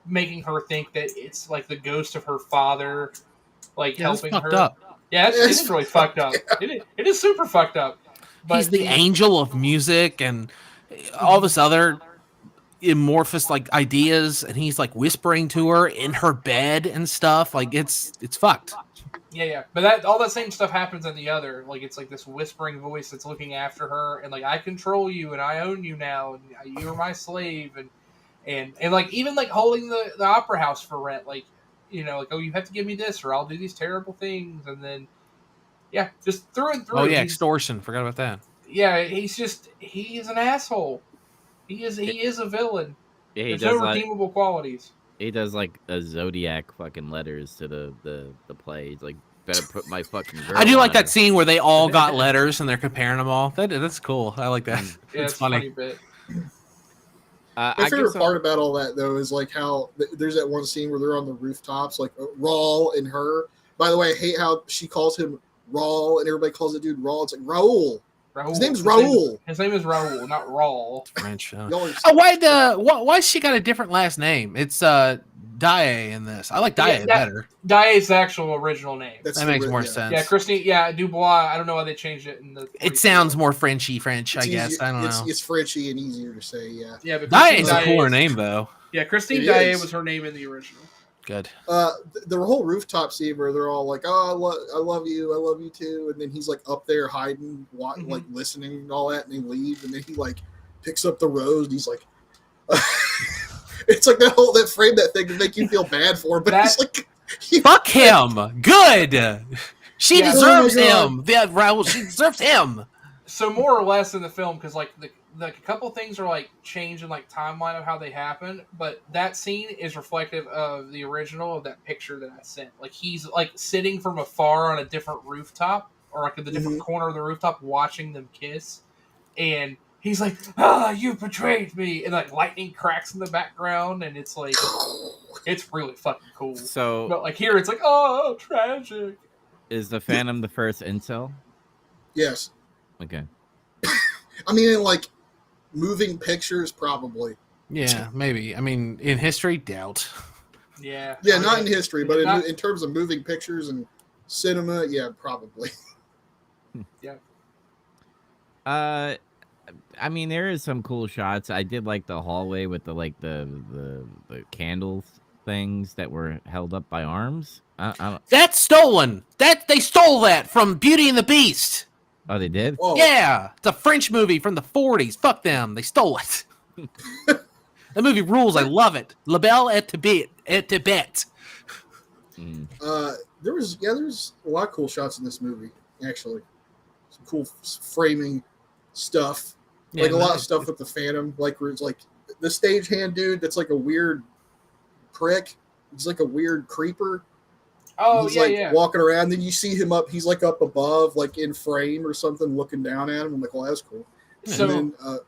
making her think that it's like the ghost of her father, like helping her. Up. Yeah, it is really fucked up. It is super fucked up. But he's the angel of music and all this other amorphous like ideas, and he's like whispering to her in her bed and stuff. Like it's fucked. Yeah. But all that same stuff happens in the other. Like it's like this whispering voice that's looking after her, and like I control you and I own you now, and you're my slave, and like even like holding the opera house for rent, like, you know, like, oh, you have to give me this or I'll do these terrible things, and then just through and through. Oh yeah, extortion. Forgot about that. Yeah, he's an asshole. He is a villain. Yeah, There's no redeemable qualities. He does like a Zodiac fucking letters to the play. He's like, better put my fucking girl. I do like on that it. scene where they all got letters and they're comparing them all. That's cool. I like that. Yeah, it's funny. Bit. My favorite part about all that, though, is like how there's that one scene where they're on the rooftops, like Raul and her. By the way, I hate how she calls him Raul, and everybody calls the dude Raul. It's like Raul. His name's Raul. His name is Raul, not Raul. French. Why she got a different last name? It's Dae in this. I like Yeah, Dae better. Dae's the actual original name. That's That the makes ri- more yeah. sense. Yeah, Christine. Yeah, Dubois. I don't know why they changed it in the. It sounds more Frenchy French, It's I guess. easier- I don't know. It's Frenchy and easier to say. Yeah. Yeah, but Dae Christine is a cooler is- name, though. Yeah, Christine It Dae is. was her name in the original. Good. The whole rooftop scene where they're all like, "Oh, I love you too," and then he's like up there hiding, like listening and all that, and they leave, and then he like picks up the rose, and he's like, it's like that frame that thing to make you feel bad for him, but he's like, Fuck him. Good. She Yeah. deserves Oh my God. him. Yeah, Raul, she deserves him. So more or less in the film, because like a couple things are like changed in like timeline of how they happen, but that scene is reflective of the original of that picture that I sent. Like he's like sitting from afar on a different rooftop or like at the different corner of the rooftop watching them kiss, and he's like, you betrayed me, and like lightning cracks in the background, and it's like it's really fucking cool. So, But like here it's like, oh, tragic. is the Phantom the first incel? yes. Okay. I mean, in like moving pictures, probably. Yeah, maybe. I mean, in history, doubt. Yeah. Yeah, not in history, but Not- in terms of moving pictures and cinema, yeah, probably. I mean, there is some cool shots. I did like the hallway with the candles things that were held up by arms. I don't, That's stolen. They stole that from Beauty and the Beast. oh, they did? Oh, Yeah, it's a French movie from the 40s. Fuck them. They stole it. That movie rules. I love it. La Belle et Tibet. Mm. there's a lot of cool shots in this movie. Actually, some cool framing stuff. Like a lot of stuff with the Phantom, like where it's like the stagehand dude that's like a weird prick. He's like a weird creeper. Oh, He's yeah, like yeah. walking around, then you see him he's like up above, like in frame or something, looking down at him. I'm like, well, that's cool. So, And then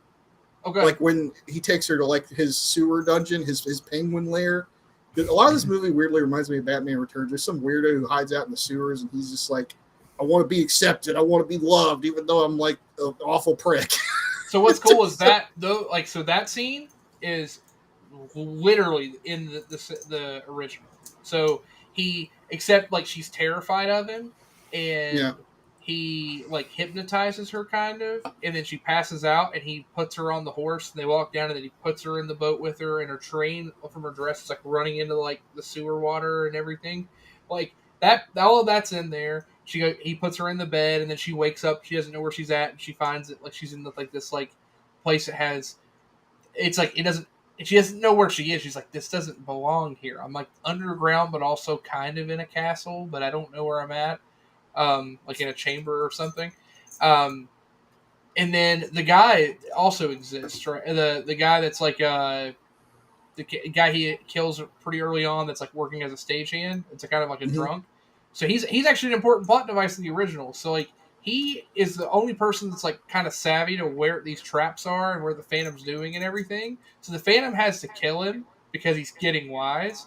okay. like when he takes her to like his sewer dungeon, his penguin lair. A lot of this movie weirdly reminds me of Batman Returns. There's some weirdo who hides out in the sewers, and he's just like, I want to be accepted. I want to be loved, even though I'm like an awful prick. So what's cool is that though, like, so that scene is literally in the original. So like she's terrified of him, and Yeah. he like hypnotizes her kind of, and then she passes out, and he puts her on the horse, and they walk down, and then he puts her in the boat with her, and her train from her dress is like running into like the sewer water and everything, like that. All of that's in there. He puts her in the bed, and then she wakes up. She doesn't know where she's at, and she finds it like she's in this like place that has. It's like it doesn't. She doesn't know where she is. She's like, this doesn't belong here. I'm like underground, but also kind of in a castle, but I don't know where I'm at. Like in a chamber or something. And then the guy also exists, right? The guy that's like the guy he kills pretty early on. That's like working as a stagehand. It's a kind of like a drunk. So he's actually an important plot device in the original. So like he is the only person that's like kind of savvy to where these traps are and where the Phantom's doing and everything. So the Phantom has to kill him because he's getting wise.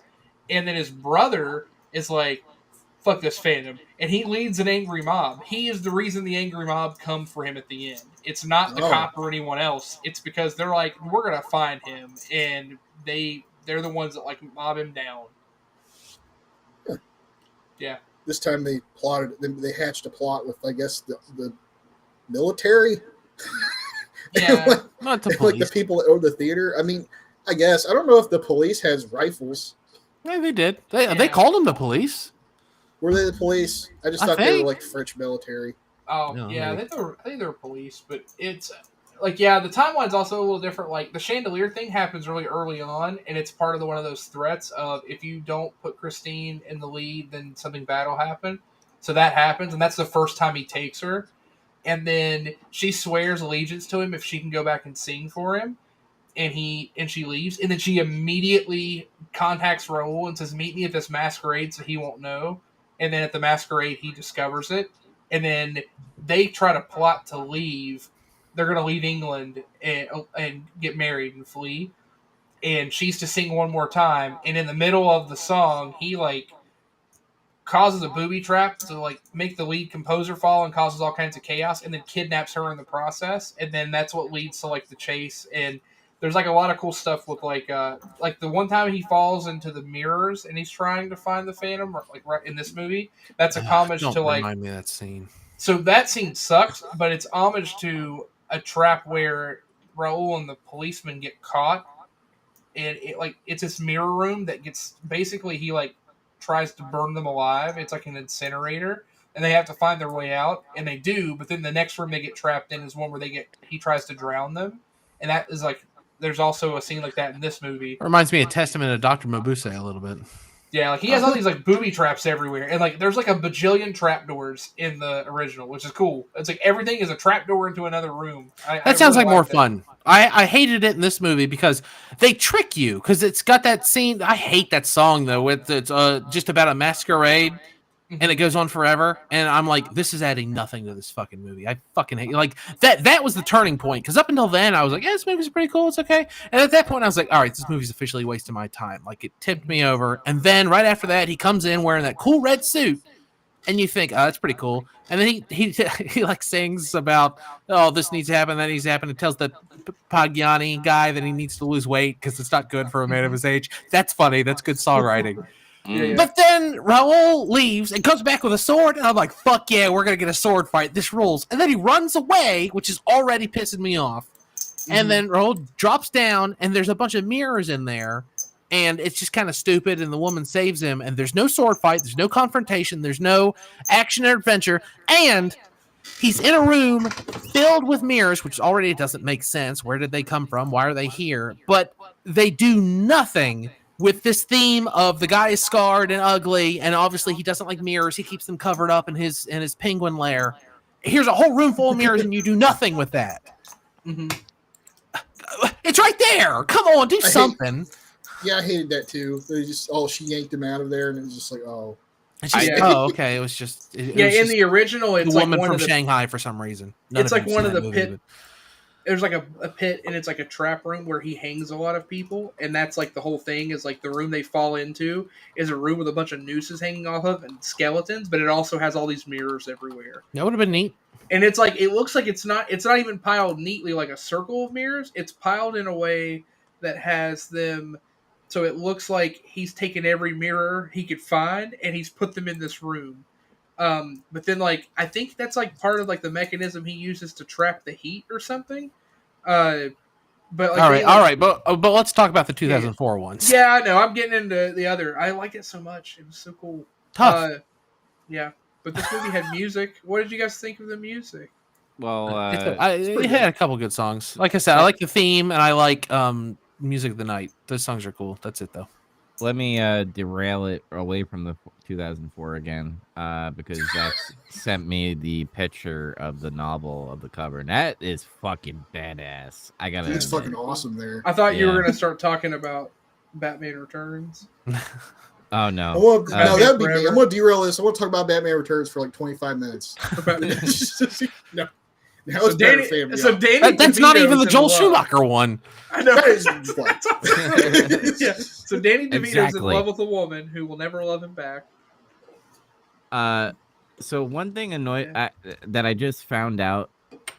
And then his brother is like, fuck this Phantom. And he leads an angry mob. He is the reason the angry mob come for him at the end. It's not the cop or anyone else. It's because they're like, we're going to find him. And they're the ones that like mob him down. Yeah. This time they hatched a plot with, I guess, the military. Yeah. Not the like police. the people that own the theater. I mean, I guess I don't know if the police has rifles. Yeah, they did. They called them the police. Were they the police? I just thought they were like French military. Oh, No, yeah, maybe. I think they're police, but it's like, yeah, the timeline's also a little different. Like the chandelier thing happens really early on, and it's part of one of those threats of if you don't put Christine in the lead, then something bad will happen. So that happens, and that's the first time he takes her, and then she swears allegiance to him if she can go back and sing for him, and she leaves, and then she immediately contacts Raoul and says, "Meet me at this masquerade," so he won't know. And then at the masquerade, he discovers it, and then they try to plot to leave. They're going to leave England and get married and flee. And she's to sing one more time. And in the middle of the song, he like causes a booby trap to like make the lead composer fall and causes all kinds of chaos, and then kidnaps her in the process. And then that's what leads to like the chase. And there's like a lot of cool stuff with like the one time he falls into the mirrors and he's trying to find the Phantom, like right in this movie. That's a homage Don't to like. remind me of that scene. So that scene sucks, but it's homage to a trap where Raoul and the policeman get caught, and it's this mirror room that gets basically he like tries to burn them alive. It's like an incinerator, and they have to find their way out, and they do. But then the next room they get trapped in is one where he tries to drown them, and that is like there's also a scene like that in this movie. Reminds me of Testament of Dr. Mabuse a little bit. Yeah, like he has all these like booby traps everywhere, and like there's like a bajillion trapdoors in the original, which is cool. It's like everything is a trapdoor into another room. That sounds like more fun. I hated it in this movie because they trick you because it's got that scene. I hate that song though. It's just about a masquerade, and it goes on forever. And I'm like, this is adding nothing to this fucking movie. I fucking hate like that. That was the turning point because up until then I was like, yeah, this movie's pretty cool. It's okay. And at that point I was like, all right, this movie's officially wasting my time. Like it tipped me over. And then right after that he comes in wearing that cool red suit. And you think, oh, that's pretty cool. And then he like sings about, oh, this needs to happen, that needs to happen. And tells the Pagliani guy that he needs to lose weight because it's not good for a man of his age. That's funny. That's good songwriting. Yeah. But then Raoul leaves and comes back with a sword. And I'm like, fuck yeah, we're going to get a sword fight. This rules. And then he runs away, which is already pissing me off. And then Raoul drops down and there's a bunch of mirrors in there. And it's just kind of stupid, and the woman saves him, and there's no sword fight, there's no confrontation, there's no action or adventure, and he's in a room filled with mirrors, which already doesn't make sense. Where did they come from? Why are they here? But they do nothing with this theme of the guy is scarred and ugly, and obviously he doesn't like mirrors. He keeps them covered up in his penguin lair. Here's a whole room full of mirrors, and you do nothing with that. It's right there. Come on, do something. Yeah, I hated that too. They just she yanked him out of there, and it was just like, oh. It's just, okay. It was just in the original, it's the like woman one from of the, Shanghai for some reason. It's like one of the pit. There's like a pit, and it's like a trap room where he hangs a lot of people, and that's like the whole thing is like the room they fall into is a room with a bunch of nooses hanging off of and skeletons, but it also has all these mirrors everywhere. That would have been neat. And it's like it looks like it's not even piled neatly like a circle of mirrors. It's piled in a way that has them. So it looks like he's taken every mirror he could find and he's put them in this room. But then, like, I think that's like part of like the mechanism he uses to trap the heat or something. But like, all right, but let's talk about the 2004 ones. Yeah, I know. I'm getting into the other. I like it so much. It was so cool. Tough. Yeah, but this movie had music. What did you guys think of the music? Well, it had a couple good songs. Like I said, I like the theme and I like Music of the Night. Those songs are cool. That's it though. Let me derail it away from the 2004 again, because that sent me the picture of the novel of the cover, and that is fucking badass. I gotta. It's fucking awesome there. I thought you were gonna start talking about Batman Returns. Oh no! No, that'd be me. I'm gonna derail this. I want to talk about Batman Returns for like 25 minutes. No. Now so Danny, that's not even the Joel Schumacher one. I know. That is yeah. So Danny DeVito's in love with a woman who will never love him back. So one thing that I just found out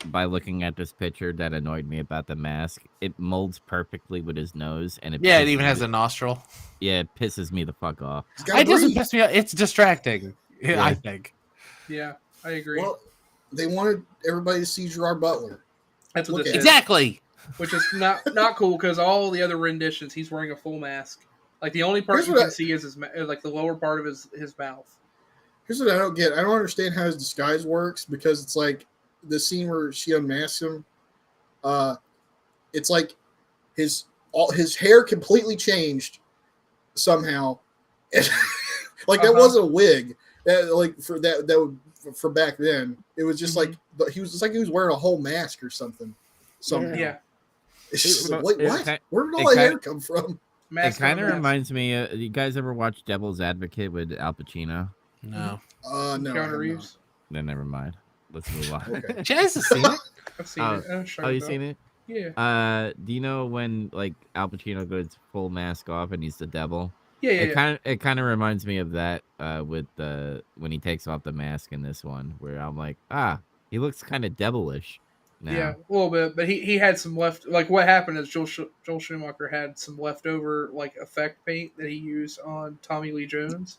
by looking at this picture that annoyed me about the mask, it molds perfectly with his nose, and it even has a nostril. Yeah, it pisses me the fuck off. It doesn't piss me off. It's distracting. Yeah. I think. Yeah, I agree. Well, they wanted everybody to see Gerard Butler. That's what this exactly. Which is not cool because all the other renditions, he's wearing a full mask. Like the only part you can see is like the lower part of his mouth. Here's what I don't get. I don't understand how his disguise works because it's like the scene where she unmasks him. It's like his hair completely changed somehow. Like that wasn't a wig. For back then, it was just like he was wearing a whole mask or something. Yeah. It's just like, wait, what? Where did all that hair come from? It kind of reminds me. You guys ever watch Devil's Advocate with Al Pacino? No. No. Keanu Reeves. Then never mind. Let's move on. Okay. Jazz has seen it. I've seen it. Oh, you seen it? Yeah. Do you know when like Al Pacino goes full mask off and he's the devil? Yeah. It kind of reminds me of that with when he takes off the mask in this one, where I'm like, he looks kind of devilish. No. Yeah, a little bit, but he had some left. Like what happened is Joel Schumacher had some leftover like effect paint that he used on Tommy Lee Jones.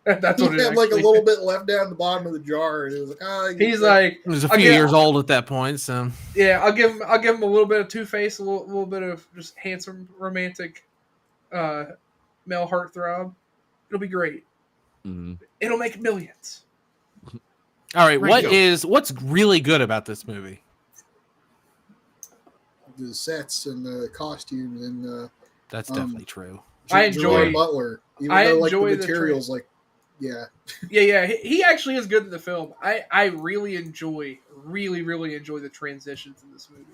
That's He what it had like a actually. little bit left down the bottom of the jar, and it was like, He's like, He was a I'll few get- years old at that point, so yeah, I'll give him a little bit of Two Face, a little bit of just handsome romantic, male heartthrob. It'll be great. Mhm. It'll make millions. all right. Great deal. What's really good about this movie? the sets and the costumes and That's Um, definitely true. I enjoy- Gerard Butler, even I though like the enjoy the materials, like yeah, Yeah, he actually is good in the film. I really enjoy the transitions in this movie.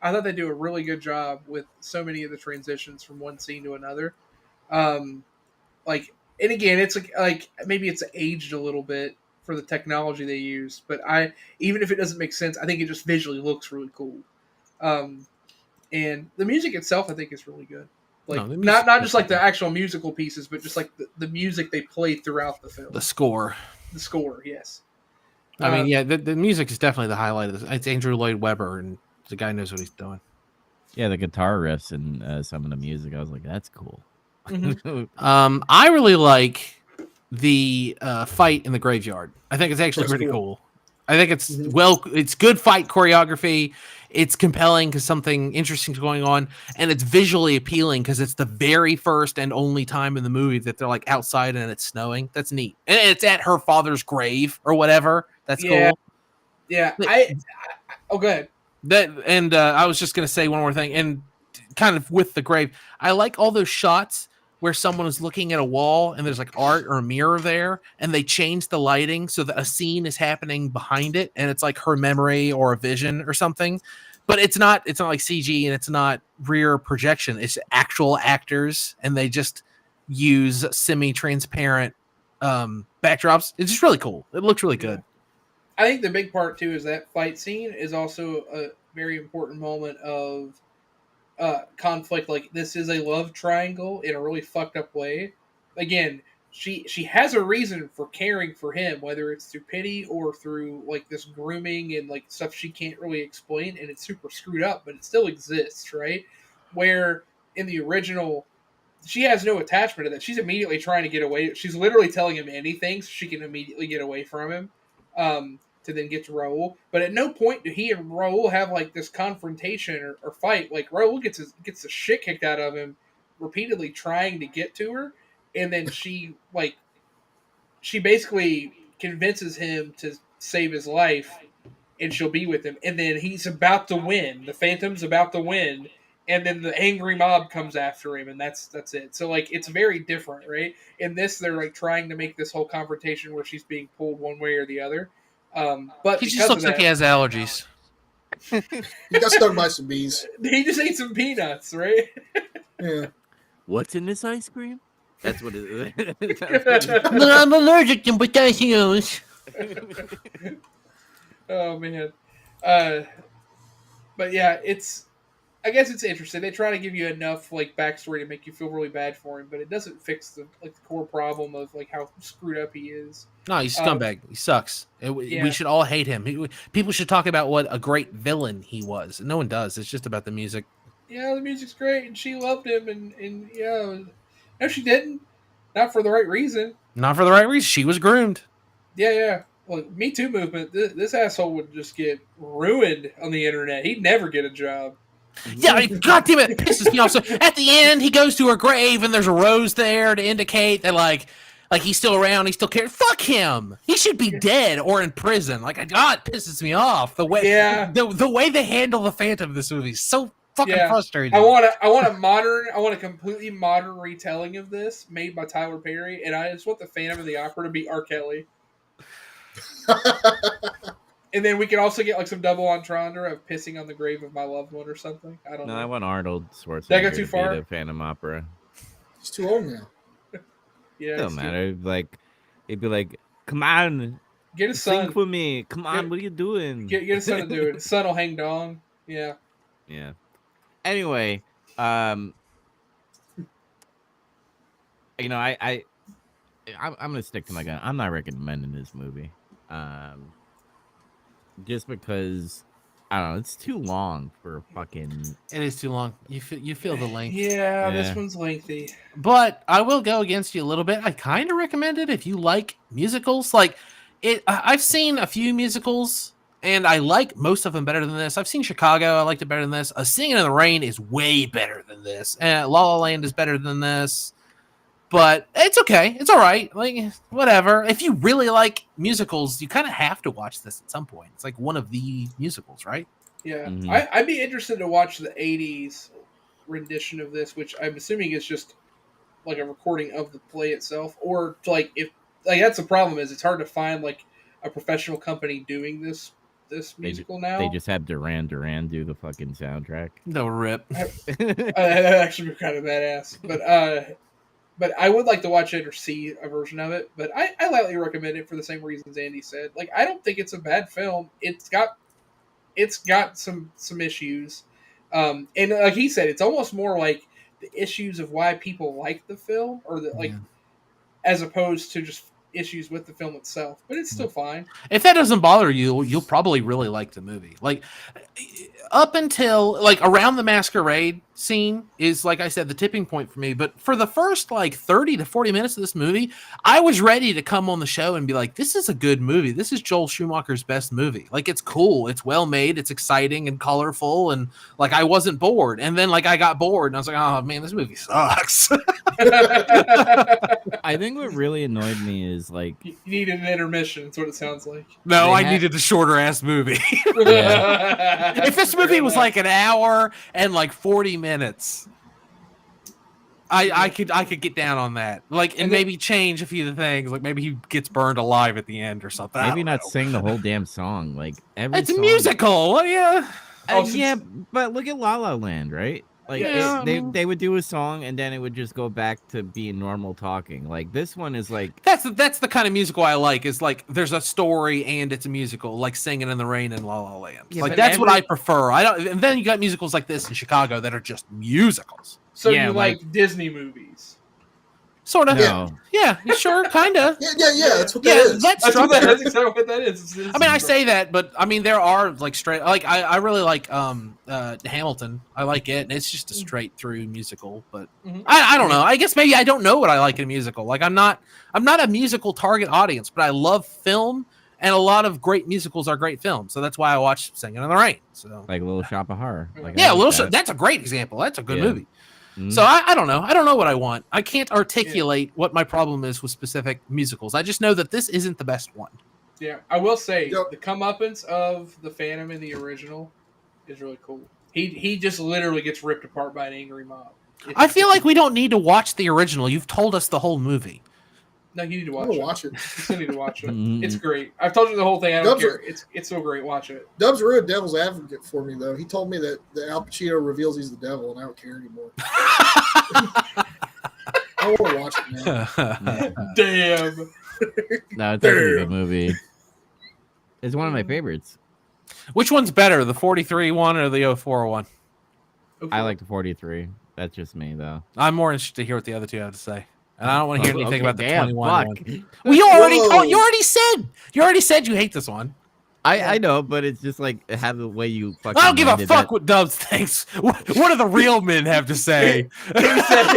I thought they do a really good job with so many of the transitions from one scene to another. Like, and again, it's like maybe it's aged a little bit for the technology they use, but even if it doesn't make sense, I think it just visually looks really cool. And the music itself, I think, is really good. Like No, the music- not just like the actual musical pieces, but just like the music they play throughout the film. The score. The score, yes. I mean, yeah, the music is definitely the highlight of this. It's Andrew Lloyd Webber, and the guy knows what he's doing. Yeah, the guitar riffs and some of the music, I was like, that's cool. I really like the fight in the graveyard. I think it's actually That's pretty cool. cool. I think it's Mhm. it's good fight choreography. It's compelling because something interesting is going on, and it's visually appealing because it's the very first and only time in the movie that they're like outside and it's snowing. That's neat, and it's at her father's grave or whatever. That's Yeah. cool. Yeah, oh, go ahead. That and I was just gonna say one more thing, and kind of with the grave, I like all those shots where someone is looking at a wall and there's like art or a mirror there, and they change the lighting so that a scene is happening behind it, and it's like her memory or a vision or something. But it's not like CG and it's not rear projection. It's actual actors, and they just use semi-transparent backdrops. It's just really cool. It looks really good. I think the big part too is that fight scene is also a very important moment of conflict. Like this is a love triangle in a really fucked up way. Again, she has a reason for caring for him, whether it's through pity or through like this grooming and like stuff she can't really explain, and it's super screwed up, but it still exists, right? Where in the original, she has no attachment to that. She's immediately trying to get away. She's literally telling him anything so she can immediately get away from him, to then get to Raul. But at no point do he and Raul have like this confrontation or fight. Like Raul gets the shit kicked out of him repeatedly trying to get to her, and then she basically convinces him to save his life, and she'll be with him. And then he's about to win. The Phantom's about to win, and then the angry mob comes after him, and that's it. So like it's very different, right? In this, they're like trying to make this whole confrontation where she's being pulled one way or the other. But He because just looks of like he that, has allergies. He got stung by some bees. he just ate some peanuts, right? Yeah. What's in this ice cream? That's what it is. I'm allergic to pistachios. Oh man, but yeah, I guess it's interesting. They try to give you enough like backstory to make you feel really bad for him, but it doesn't fix the core problem of like how screwed up he is. No, he's a scumbag. He sucks. Yeah. We should all hate him. People should talk about what a great villain he was. No one does. It's just about the music. Yeah, the music's great, and she loved him, and yeah, no, she didn't. Not for the right reason. Not for the right reason. She was groomed. Yeah. Well, Me Too movement. This asshole would just get ruined on the internet. He'd never get a job. Yeah, God damn it, pisses me off. So at the end, he goes to her grave, and there's a rose there to indicate that like he's still around, he still cares. Fuck him. He should be dead or in prison. Like, God, it pisses me off the way. Yeah. The way they handle the Phantom of this movie is so fucking frustrating. I want a completely modern retelling of this made by Tyler Perry, and I just want the Phantom of the Opera to be R. Kelly. And then we can also get like some double entendre of pissing on the grave of my loved one or something. I don't know. I want Arnold Schwarzenegger Did I go too to far? be the Phantom Opera. He's too old now. Yeah, It don't matter. Like, he'd be like, "Come on, Get his sing son. for me. Come on, what are you doing?" Get his son to do it. His son will hang dong. Yeah. Yeah. Anyway, I'm gonna stick to my gun. I'm not recommending this movie. just because I don't know, it's too long for fucking. It is too long. You feel the length. Yeah, Yeah. this one's lengthy. But I will go against you a little bit. I kind of recommend it if you like musicals. Like I've seen a few musicals, and I like most of them better than this. I've seen Chicago. I liked it better than this. Singing in the Rain is way better than this. And La La Land is better than this. But it's okay. It's all right. Like, whatever. If you really like musicals, you kind of have to watch this at some point. It's like one of the musicals, right? Yeah, Mhm. I'd be interested to watch the '80s rendition of this, which I'm assuming is just like a recording of the play itself, or like if like that's the problem is it's hard to find like a professional company doing this musical now. They just have Duran Duran do the fucking soundtrack. No rip. That'd actually be kind of badass, but I would like to watch it or see a version of it. But I lightly recommend it for the same reasons Andy said. Like I don't think it's a bad film. It's got some issues, and like he said, it's almost more like the issues of why people like the film, or the like, as opposed to just issues with the film itself. But it's still fine. If that doesn't bother you, you'll probably really like the movie. Like up until like around the masquerade scene is, like I said, the tipping point for me. But for the first like 30 to 40 minutes of this movie, I was ready to come on the show and be like, this is a good movie. This is Joel Schumacher's best movie. Like, it's cool. It's well made. It's exciting and colorful. And like, I wasn't bored. And then like I got bored and I was like, oh man, this movie sucks. I think what really annoyed me is like You needed an intermission. That's what it sounds like. No, They I had- needed a shorter ass movie. If this movie was like an hour and like 40 minutes, I could get down on that. Like, and maybe change a few of the things. Like maybe he gets burned alive at the end or something. I maybe don't not know. sing the whole damn song. Like every It's a song- musical. Well, yeah. Yeah, but look at La La Land, right? Like Yeah. they would do a song and then it would just go back to being normal talking. Like this one is like That's the kind of musical I like. Is like there's a story and it's a musical, like Singing in the Rain and La La Land. Yeah, Like but that's what every- I prefer. I don't. And then you got musicals like this in Chicago that are just musicals. So Yeah, you like Disney movies? Sort of. no. Yeah. Sure. Kind of. Yeah, that's what Yeah. that is. That's That's structure. exactly what that is. I mean, I say that, but I mean, there are like straight. Like I really like Hamilton. I like it, and it's just a straight through musical. But Mhm. I don't know. I guess maybe I don't know what I like in a musical. Like I'm not a musical target audience, but I love film, and a lot of great musicals are great films. So that's why I watch Singing in the Rain. So Like Little Shop of Horror. Like, I yeah, like Little that. Shop. That's a great example. That's a good Yeah. movie. Mhm. So I don't know. I don't know what I want. I can't articulate what my problem is with specific musicals. I just know that this isn't the best one. Yeah, I will say Yep. the comeuppance of the Phantom in the original is really cool. He just literally gets ripped apart by an angry mob. I feel like we don't need to watch the original. You've told us the whole movie. No, you need to I'm watch gonna it. watch it. You still need to watch it. Mhm. It's great. I've told you the whole thing. I don't Dubs care. are- It's so great. Watch it. Dubs ruined devil's advocate for me though. He told me that Al Pacino reveals he's the devil, and I don't care anymore. I want to watch it now. Damn. No, it's actually a good movie. It's one of my favorites. Which one's better, the 43 one or the 04 one? I like the 43. That's just me though. I'm more interested to hear what the other two have to say. And I don't want to hear anything Okay, about the damn, 21 fuck. one. Well, you already Whoa. told, you already said you hate this one. I know, but it's just like have the way you fucking. I don't give a landed fuck that- what Dubs thinks. What do the real men have to say? He said,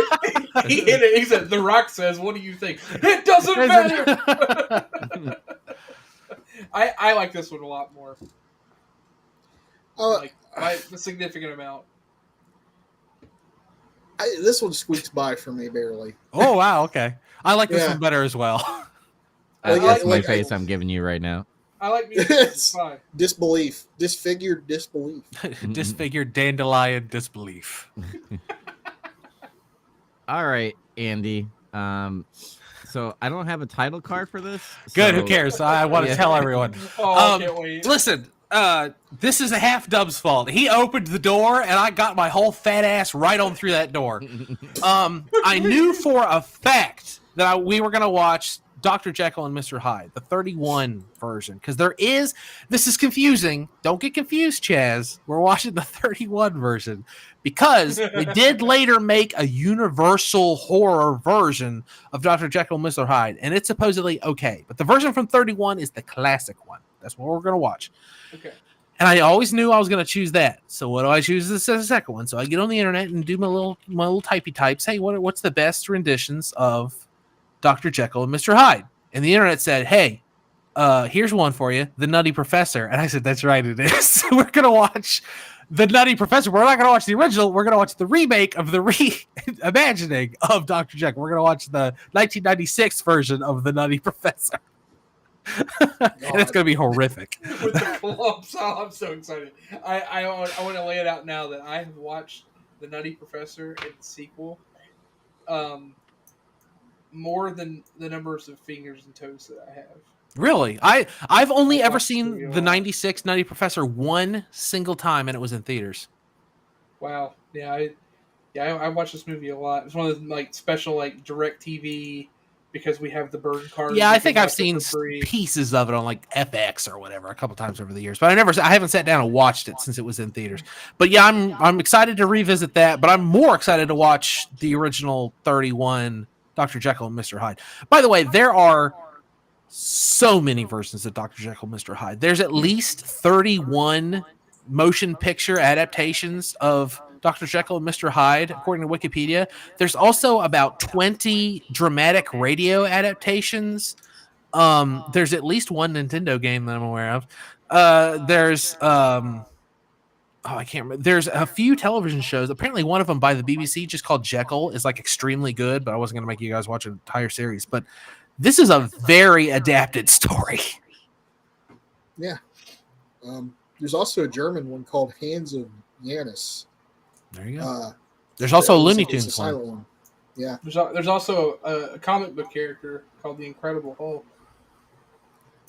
he hit it. He said, The Rock says, what do you think? It doesn't matter. I like this one a lot more. Like, by a significant amount. This one squeaks by for me barely. Oh wow, okay. I like this Yeah. one better as well. That's my like- face I'm giving you right now. I like music. It's fine. Disbelief, disfigured disbelief. Disfigured dandelion disbelief. All right, Andy. So I don't have a title card for this. Good, who so- cares? I want to Yeah. tell everyone. Oh, I Um, can't wait. Listen, this is a half Dub's fault. He opened the door and I got my whole fat ass right on through that door. I knew for a fact that we were going to watch Dr. Jekyll and Mr. Hyde, the 31 version, because this is confusing. Don't get confused, Chaz. We're watching the 31 version because they did later make a universal horror version of Dr. Jekyll and Mr. Hyde, and it's supposedly okay. But the version from 31 is the classic one, That's what we're gonna watch. Okay. And I always knew I was gonna choose that. So what do I choose as the second one? So I get on the internet and do my little typey types. Hey, what's the best renditions of Dr. Jekyll and Mr. Hyde? And the internet said, hey, here's one for you, The Nutty Professor. And I said, that's right, it is. We're gonna watch The Nutty Professor. We're not gonna watch the original. We're gonna watch the remake of the reimagining of Dr. Jekyll. We're gonna watch the 1996 version of The Nutty Professor. And it's gonna be horrific. With the clumps. Oh, I'm so excited. I want to lay it out now that I have watched The Nutty Professor and the sequel more than the numbers of fingers and toes that I have. Really? I've only ever watched the seen movie a the lot. 96 Nutty Professor one single time, and it was in theaters. Wow. Yeah, I watched this movie a lot. It's one of the like special like direct TV because we have the burn card. Yeah, I think I've seen pieces of it on like FX or whatever a couple times over the years, but I haven't sat down and watched it since it was in theaters. But yeah, I'm excited to revisit that, but I'm more excited to watch the original 31 Dr. Jekyll and Mr. Hyde. By the way, there are so many versions of Dr. Jekyll and Mr. Hyde. There's at least 31 motion picture adaptations of Dr. Jekyll and Mr. Hyde, according to Wikipedia. There's also about 20 dramatic radio adaptations. There's at least one Nintendo game that I'm aware of. I can't remember. There's a few television shows. Apparently, one of them by the BBC, just called Jekyll, is like extremely good. But I wasn't gonna make you guys watch an entire series. But this is a very adapted story. Yeah. There's also a German one called Hands of Janus. There you go. There's also a Looney it's a Tunes silent one. one. Yeah. There's also a comic book character called the Incredible Hulk.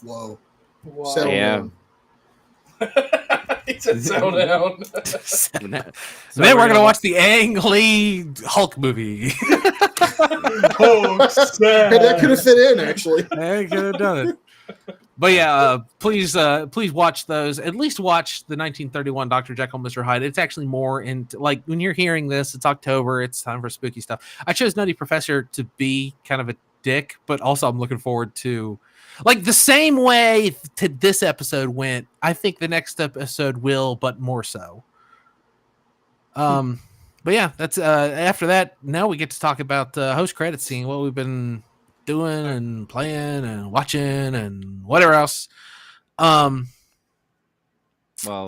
Whoa. Wow. Settle down. He said settle down. Then we're gonna watch the Ang Lee Hulk movie. Oh, sad. Hey, that could have fit in, actually. I could have done it. But yeah, please watch those. At least watch the 1931 Dr. Jekyll and Mr. Hyde. It's actually more into, like, when you're hearing this, it's October. It's time for spooky stuff. I chose Nutty Professor to be kind of a dick, but also I'm looking forward to, like, the same way to this episode went. I think the next episode will, but more so. But yeah, that's after that. Now we get to talk about the host credit scene, what we've been doing and playing and watching and whatever else. Well, hold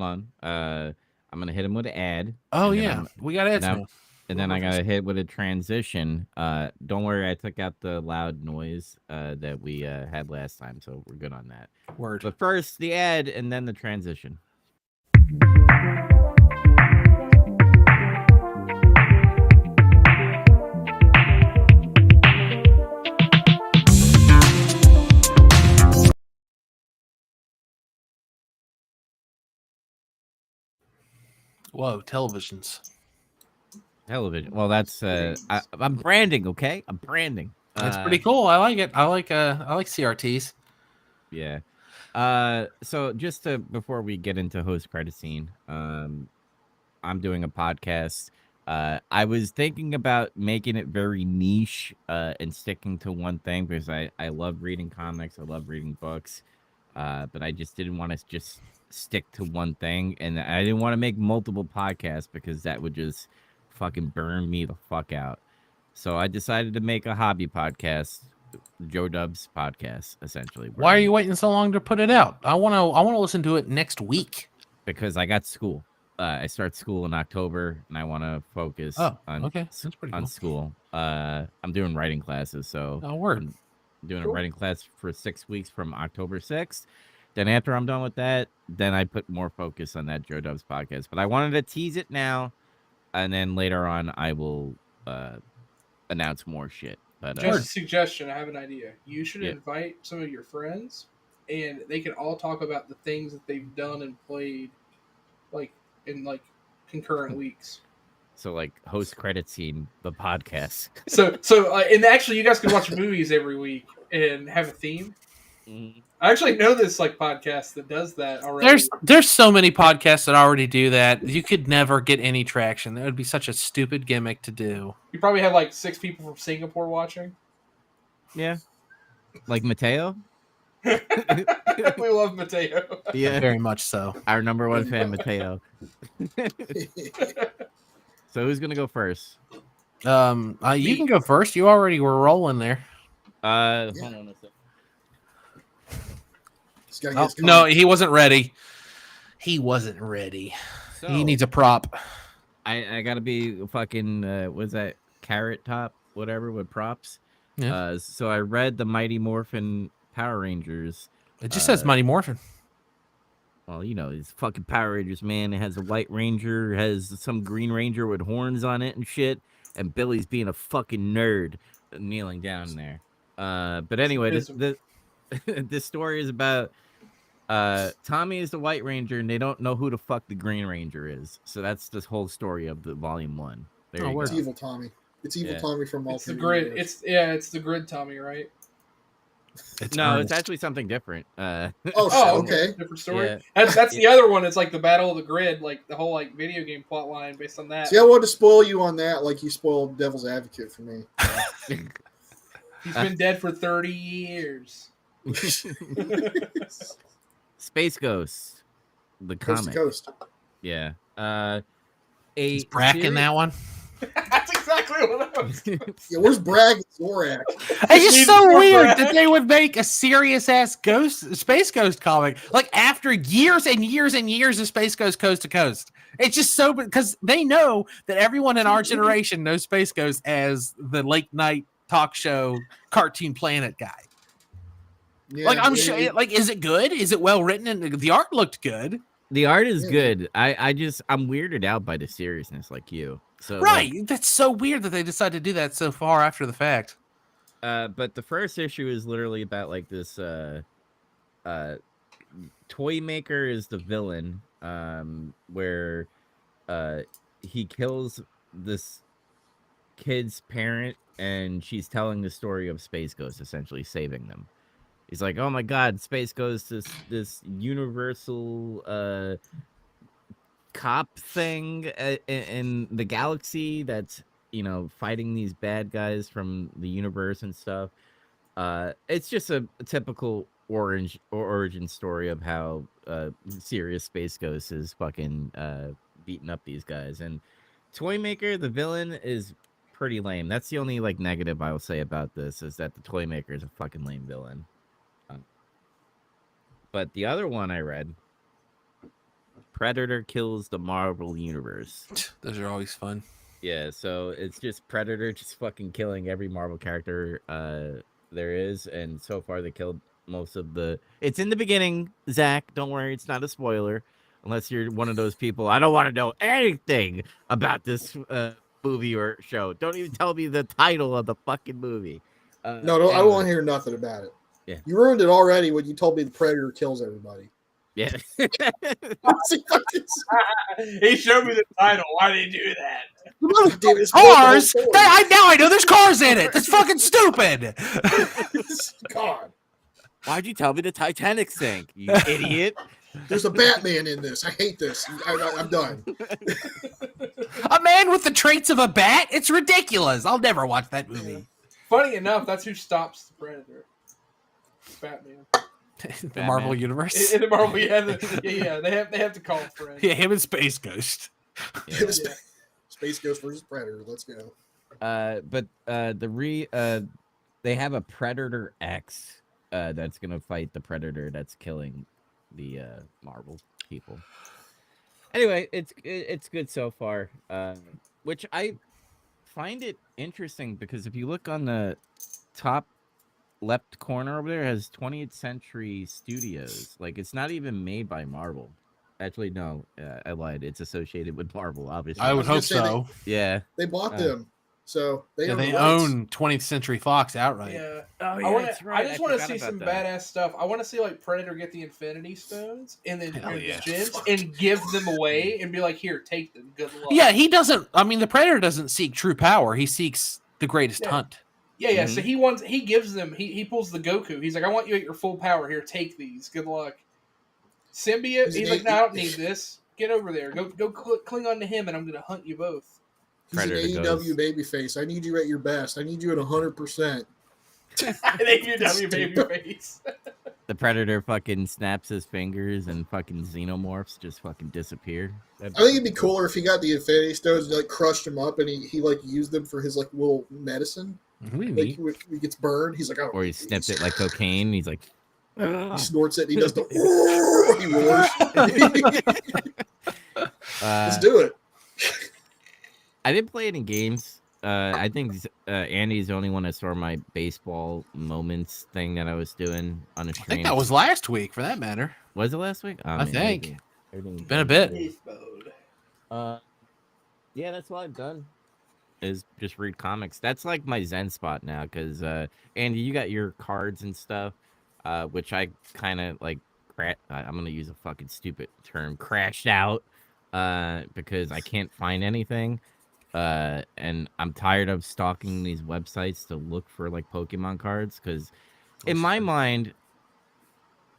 on. I'm gonna hit him with an ad. Oh yeah, we got ads now. And then I gotta hit with a transition. Don't worry, I took out the loud noise that we had last time, so we're good on that. Word. But first the ad, and then the transition. Whoa, televisions. Television. Well, that's I'm branding. Okay, I'm branding. That's pretty cool. I like it. I like CRTs. Yeah. So just before we get into host credit scene, I'm doing a podcast. I was thinking about making it very niche and sticking to one thing because I love reading comics. I love reading books. But I just didn't want to just stick to one thing, and I didn't want to make multiple podcasts because that would just fucking burn me the fuck out. So I decided to make a hobby podcast, Joe Dub's podcast, essentially. Why are you waiting so long to put it out? I want to listen to it next week. Because I got school. I start school in October, and I want to focus on That's pretty cool. school. I'm doing writing classes, so I'm doing a writing class for 6 weeks from October 6th. Then after I'm done with that, then I put more focus on that Joe Dubs podcast. But I wanted to tease it now, and then later on I will announce more shit. But just a suggestion, I have an idea. You should invite some of your friends, and they can all talk about the things that they've done and played, like in like concurrent weeks. So like host credit scene, the podcast. So and actually, you guys can watch movies every week and have a theme. Mm-hmm. I actually know this like podcast that does that already. There's so many podcasts that already do that. You could never get any traction. That would be such a stupid gimmick to do. You probably have like 6 people from Singapore watching. Yeah, like Mateo. We love Mateo. Yeah, Very much so. our number one fan, Mateo. So who's gonna go first? You can go first. You already were rolling there. Hold on a second. He's gotta get his No, comic. he wasn't ready. He wasn't ready. So, He needs a prop. I gotta be fucking was that Carrot Top whatever with props. Yeah. So I read the Mighty Morphin Power Rangers. It just says Mighty Morphin. Well, you know, it's fucking Power Rangers, man. It has a White Ranger, has some Green Ranger with horns on it and shit. And Billy's being a fucking nerd, kneeling down there. But anyway, this story is about Tommy is the White Ranger, and they don't know who the fuck the Green Ranger is. So that's the whole story of the volume 1. There you go. It's Evil Tommy. It's Evil Tommy from It's the Alternate grid. Universe. It's the grid Tommy, right? It's No, Ernest. it's actually something different. Oh, okay. Different story. Yeah. That's the other one. It's like the Battle of the Grid, like the whole like video game plot line based on that. See, I wanted to spoil you on that, like you spoiled Devil's Advocate for me. He's been dead for 30 years. Space Ghost, the Coast comic. to coast. Yeah. Is Brack in that one? That's exactly what I was. Yeah, where's Bragg and Zorak? It's just Need so more weird Brack. that they would make a serious ass Space Ghost comic like after years and years and years of Space Ghost Coast to Coast. It's just so because they know that everyone in our generation knows Space Ghost as the late night talk show Cartoon Planet guy. Yeah, Like I'm sure, like is it good? Is it well written? And the art looked good, The art is Yeah. good. I'm weirded out by the seriousness, like you. So right? That's so weird that they decided to do that so far after the fact. But the first issue is literally about like this toy maker is the villain, where he kills this kid's parent and she's telling the story of Space Ghost, essentially saving them. He's like, oh my god, Space Ghost is this universal cop thing in the galaxy that's, you know, fighting these bad guys from the universe and stuff. It's just a typical origin story of how serious Space Ghost is fucking beating up these guys. And Toymaker, the villain, is pretty lame. That's the only like negative I will say about this, is that the Toymaker is a fucking lame villain. But the other one I read, Predator Kills the Marvel Universe. Those are always fun. Yeah, so it's just Predator just fucking killing every Marvel character there is, and so far they killed most of the... It's in the beginning, Zach. Don't worry, it's not a spoiler. Unless you're one of those people, I don't want to know anything about this movie or show. Don't even tell me the title of the fucking movie. No, I don't want to hear nothing about it. Yeah. You ruined it already when you told me the Predator kills everybody. Yeah. He showed me the title. Why did he do that? Damn, it's Cars? the whole Now I know there's cars in it. That's fucking stupid. story. God, Why'd you tell me the Titanic sank, you idiot? there's a Batman in this. I hate this. I'm done. A man with the traits of a bat? It's ridiculous. I'll never watch that movie. Funny enough, that's who stops the Predator. Batman. The Marvel Universe. In the Marvel, yeah, they have to call it Predator. Yeah, him and Space Ghost. Yeah. Space Ghost versus Predator. Let's go. But they have a Predator X that's gonna fight the Predator that's killing the Marvel people. Anyway, it's good so far. Which I find it interesting because if you look on the top left corner over there, it has 20th Century Studios. Like, it's not even made by Marvel. Actually, no, I lied. It's associated with Marvel, obviously. I would hope was gonna say so. Yeah. They bought them, so they Yeah, own they the rights. own 20th Century Fox outright. Yeah. Oh, I just want to see some badass stuff. I want to see like Predator get the Infinity Stones and then Hell the yeah. gems and give them away and be like, "Here, take them. Good luck." Yeah, he doesn't. I mean, the Predator doesn't seek true power. He seeks the greatest Yeah. hunt. Yeah. So he gives them. He pulls the Goku. He's like, "I want you at your full power. Here, take these. Good luck." Symbiote. He's like, "No, I don't need this. Get over there. Go cling on to him, and I'm gonna hunt you both." He's an Predator AEW babyface. I need you at your best. I need you at 100%. Thank you, W baby face. The Predator fucking snaps his fingers and fucking xenomorphs just fucking disappear. I think it'd be cooler if he got the Infinity Stones and like crushed him up, and he like used them for his like little medicine. Like when he gets burned, he's like, oh, Or he snipped it like cocaine. He's like, he snorts it. And he does the he roars. Let's do it. I didn't play it in games. I think Andy's the only one that saw my baseball moments thing that I was doing on a stream. I think that was last week, for that matter. Was it last week? Oh, I man, think. Everything's Been a bit. Yeah, that's what I've done. Is just read comics. That's like my Zen spot now, because Andy, you got your cards and stuff, which I kind of like. I'm gonna use a fucking stupid term, crashed out, because I can't find anything. And I'm tired of stalking these websites to look for like Pokemon cards, because in my mind,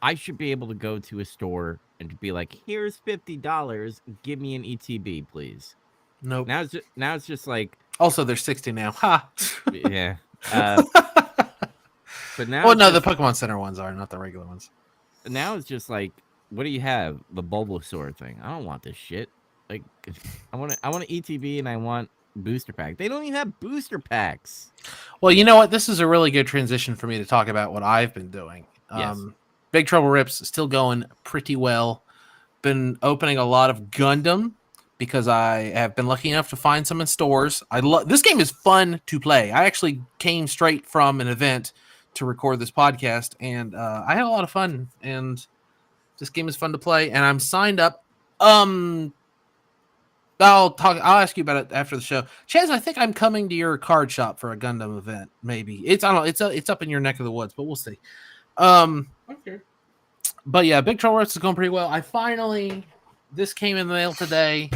I should be able to go to a store and be like, "Here's $50. Give me an ETB, please." Nope. Now it's just like. Also, they're 60 now. Ha. Yeah. But now. Well, no, the Pokemon Center ones are, not the regular ones. Now it's just like, what do you have? The Bulbasaur thing. I don't want this shit. Like, I want an ETB and I want booster pack. They don't even have booster packs. Well, you know what? This is a really good transition for me to talk about what I've been doing. Yes. Big Trouble Rips still going pretty well. Been opening a lot of Gundam because I have been lucky enough to find some in stores. This game is fun to play. I actually came straight from an event to record this podcast, and I had a lot of fun. And this game is fun to play. And I'm signed up. I'll ask you about it after the show. Chaz, I think I'm coming to your card shop for a Gundam event. Maybe I don't know. It's up in your neck of the woods, but we'll see. Okay. But yeah, Big Trouble Rips is going pretty well. This came in the mail today,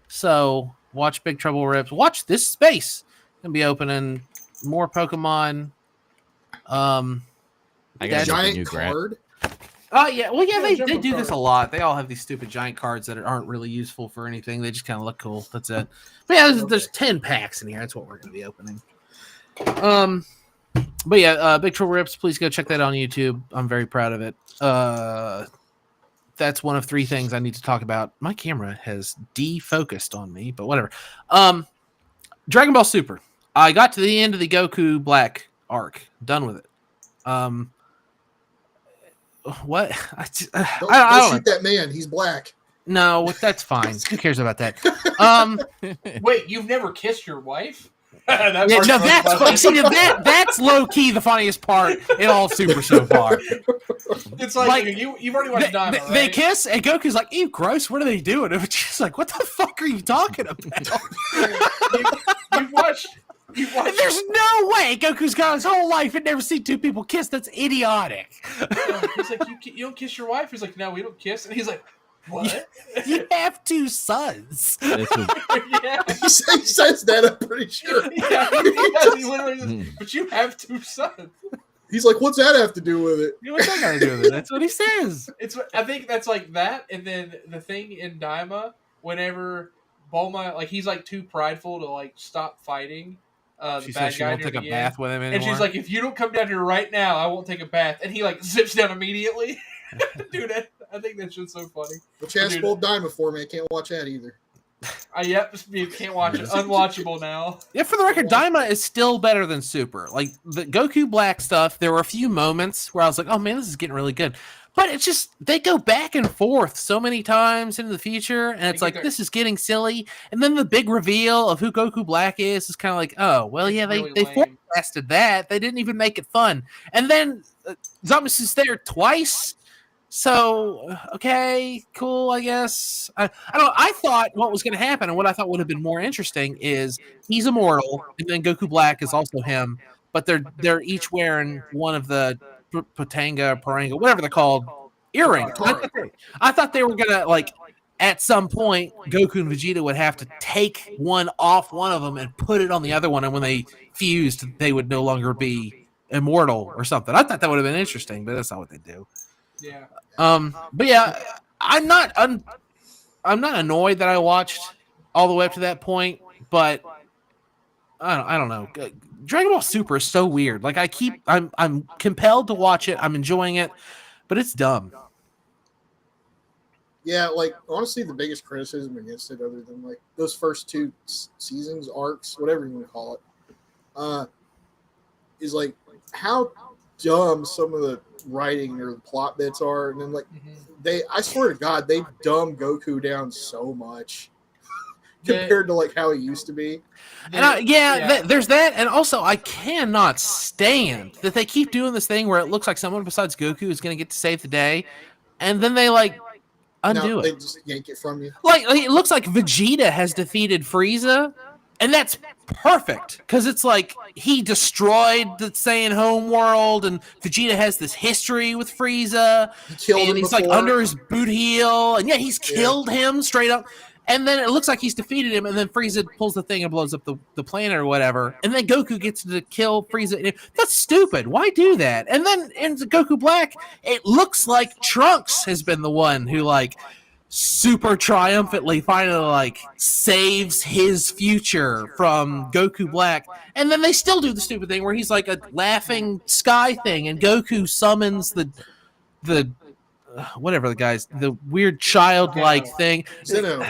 so watch Big Trouble Rips. Watch this space. Gonna be opening more Pokemon. I got a Giant new card. Oh yeah, well yeah, they Jumbo do this a card. lot. They all have these stupid giant cards that aren't really useful for anything. They just kind of look cool. That's it. But yeah, there's 10 packs in here. That's what we're gonna be opening. But yeah, Big Trouble Rips. Please go check that on YouTube. I'm very proud of it. That's one of 3 things I need to talk about. My camera has defocused on me, but whatever. Dragon Ball Super. I got to the end of the Goku Black arc. Done with it. What? I Don't don't shoot that man. He's black. No, that's fine. Who cares about that? Wait, you've never kissed your wife? Yeah, no, that's low key the funniest part in all Super so far. It's like you've already watched Donna, right? They kiss, and Goku's like, "Ew, gross! What are they doing?" And she's like, "What the fuck are you talking about?" You've watched. And there's no way Goku's got his whole life and never seen 2 people kiss. That's idiotic. He's like, you don't kiss your wife. He's like, no, we don't kiss. And he's like, what? You have 2 sons. This was, Yeah. He says that, I'm pretty sure. Yeah, he does. He literally says, but you have 2 sons. He's like, what's that have to do with it? What's that got to do with it? That's what he says. I think that's like that, and then the thing in Daima, whenever Bulma, like he's like too prideful to like stop fighting. She The says bad she guy won't near take a the bath end. with him anymore. And she's like, if you don't come down here right now, I won't take a bath. And he like zips down immediately. Dude, I think that's just so funny. But Chad Dude. spoiled Diamond for me. I can't watch that either. Yep, you can't watch it. Unwatchable now. Yeah, for the record, Daima is still better than Super. Like, the Goku Black stuff, there were a few moments where I was like, oh man, this is getting really good. But it's just, they go back and forth so many times into the future, and it's like, this is getting silly. And then the big reveal of who Goku Black is kind of like, oh, well, yeah, Really they lame. forecasted that. They didn't even make it fun. And then Zamasu is there twice. So, okay, cool, I guess. I don't know. I thought what was going to happen, and what I thought would have been more interesting is he's immortal, and then Goku Black is also him, but they're each wearing one of the Paranga, whatever they're called, earrings. I thought they were going to, like, at some point, Goku and Vegeta would have to take one off one of them and put it on the other one, and when they fused, they would no longer be immortal or something. I thought that would have been interesting, but that's not what they do. Yeah. But yeah, I'm not annoyed that I watched all the way up to that point, but I don't know. Dragon Ball Super is so weird. Like I'm compelled to watch it. I'm enjoying it, but it's dumb. Yeah, like honestly, the biggest criticism against it, other than like those first two seasons, arcs, whatever you want to call it, is like how dumb some of the writing or the plot bits are, and then like I swear to God, they dumb Goku down so much compared to like how he used to be. And there's that, and also I cannot stand that they keep doing this thing where it looks like someone besides Goku is going to get to save the day, and then they like undo They it. just yank it from you. Like it looks like Vegeta has defeated Frieza, and that's perfect because it's like he destroyed the Saiyan home world, and Vegeta has this history with Frieza, He killed him and he's before. like under his boot heel, and he's killed him straight up. And then it looks like he's defeated him, and then Frieza pulls the thing and blows up the planet or whatever. And then Goku gets to kill Frieza. That's stupid. Why do that? And then in Goku Black, it looks like Trunks has been the one who like super triumphantly finally like saves his future from Goku Black. And then they still do the stupid thing where he's like a laughing sky thing, and Goku summons the whatever the weird childlike thing. Zeno,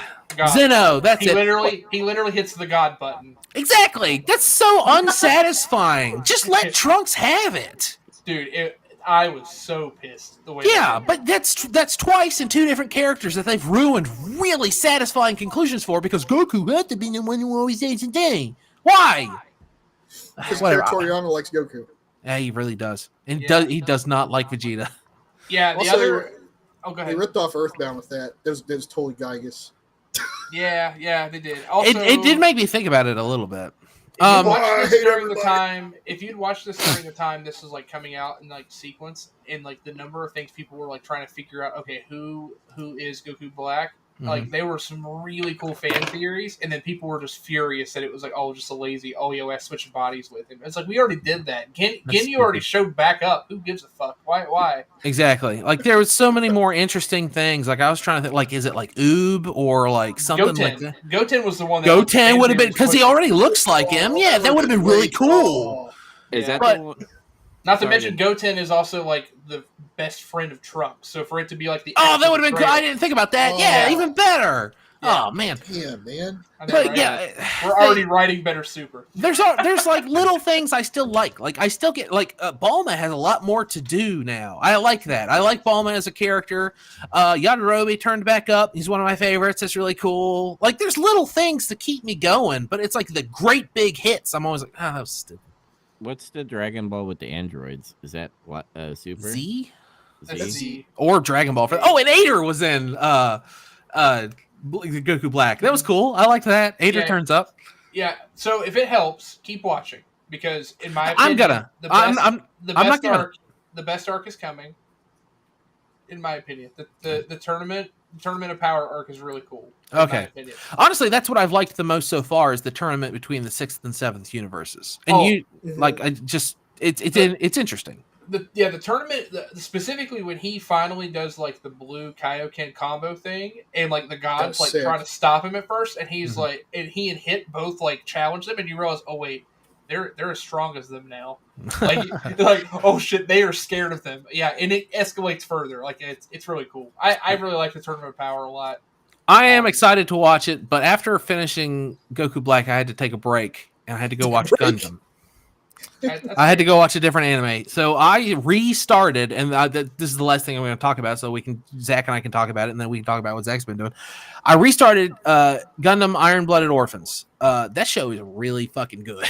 that's he it. He literally hits the God button. Exactly. That's so unsatisfying. Just let Trunks have it. Dude, I was so pissed the way. Yeah, but that's twice in two different characters that they've ruined really satisfying conclusions for because Goku had to be the one who always saves the day. Why? Because Toriyama likes Goku. Yeah, he really does. And he does not like Vegeta. Yeah, the Also, other. Oh, go ahead. They ripped off Earthbound with that. That was totally Geigus. Yeah, they did. Also, it did make me think about it a little bit. If you'd watched this during the time this was like coming out in like sequence, and like the number of things people were like trying to figure out, okay, who is Goku Black? Like there were some really cool fan theories, and then people were just furious that it was like, oh, just a lazy OEOS switching bodies with him. It's like we already did that. Ginyu already showed back up. Who gives a fuck? Why? Exactly. Like there was so many more interesting things. Like I was trying to think, like, is it like Oob or like something Goten. like that? Goten was the one. That Goten would have been because he already looks like him. Yeah, that would have been really cool. Is that But- the one? Not to mention, Goten is also like the best friend of Trunks. So for it to be like the That would have been cool. I didn't think about that. Oh. Yeah, even better. Yeah. Oh man. Yeah, man. But yeah, we're already writing better Super. there's like little things I still like. Like I still get like Bulma has a lot more to do now. I like that. I like Bulma as a character. Yajirobe turned back up. He's one of my favorites. It's really cool. Like there's little things to keep me going, but it's like the great big hits. I'm always like, that was stupid. What's the Dragon Ball with the androids? Is that what Super? Z That's Z. or Dragon Ball? And Ader was in Goku Black. That was cool. I liked that. Ader turns up. Yeah. So if it helps, keep watching because in my opinion, the best arc is coming. In my opinion, the tournament of power arc is really cool. Okay. Honestly, that's what I've liked the most so far is the tournament between the 6th and 7th universes. And it's interesting. The tournament specifically when he finally does like the blue Kaioken combo thing and like the gods like trying to stop him at first and he's like and he and Hit both like challenge them and you realize, oh wait, they're as strong as them now. Like they're like, oh shit, they are scared of them. Yeah, and it escalates further. Like it's really cool. I really like the Tournament of Power a lot. I am excited to watch it, but after finishing Goku Black, I had to take a break and I had to go watch Gundam. I had to go watch a different anime, so I restarted, and this is the last thing I'm going to talk about. So Zach and I can talk about it, and then we can talk about what Zach's been doing. I restarted Gundam Iron Blooded Orphans. That show is really fucking good.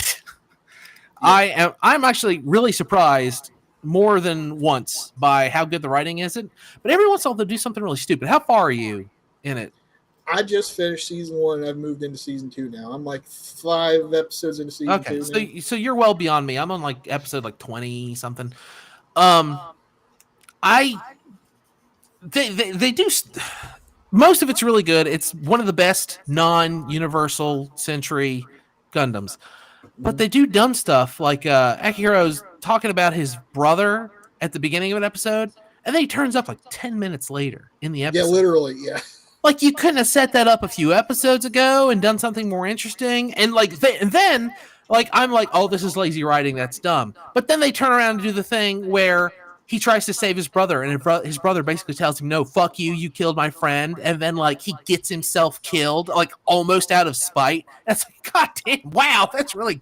Yeah. I'm actually really surprised more than once by how good the writing is. But every once in a while they'll do something really stupid. How far are you in it? I just finished season 1 and I've moved into season 2 now. I'm like 5 episodes into season 2. Okay, so you're well beyond me. I'm on like episode like 20 something. They do most of it's really good. It's one of the best non-universal century Gundams. But they do dumb stuff like Akihiro's talking about his brother at the beginning of an episode, and then he turns up like 10 minutes later in the episode. Yeah, literally, yeah. Like you couldn't have set that up a few episodes ago and done something more interesting. And then I'm like, oh, this is lazy writing. That's dumb. But then they turn around and do the thing where he tries to save his brother, and his brother basically tells him, "No, fuck you, you killed my friend." And then like he gets himself killed, like almost out of spite. That's like, God damn, wow, that's really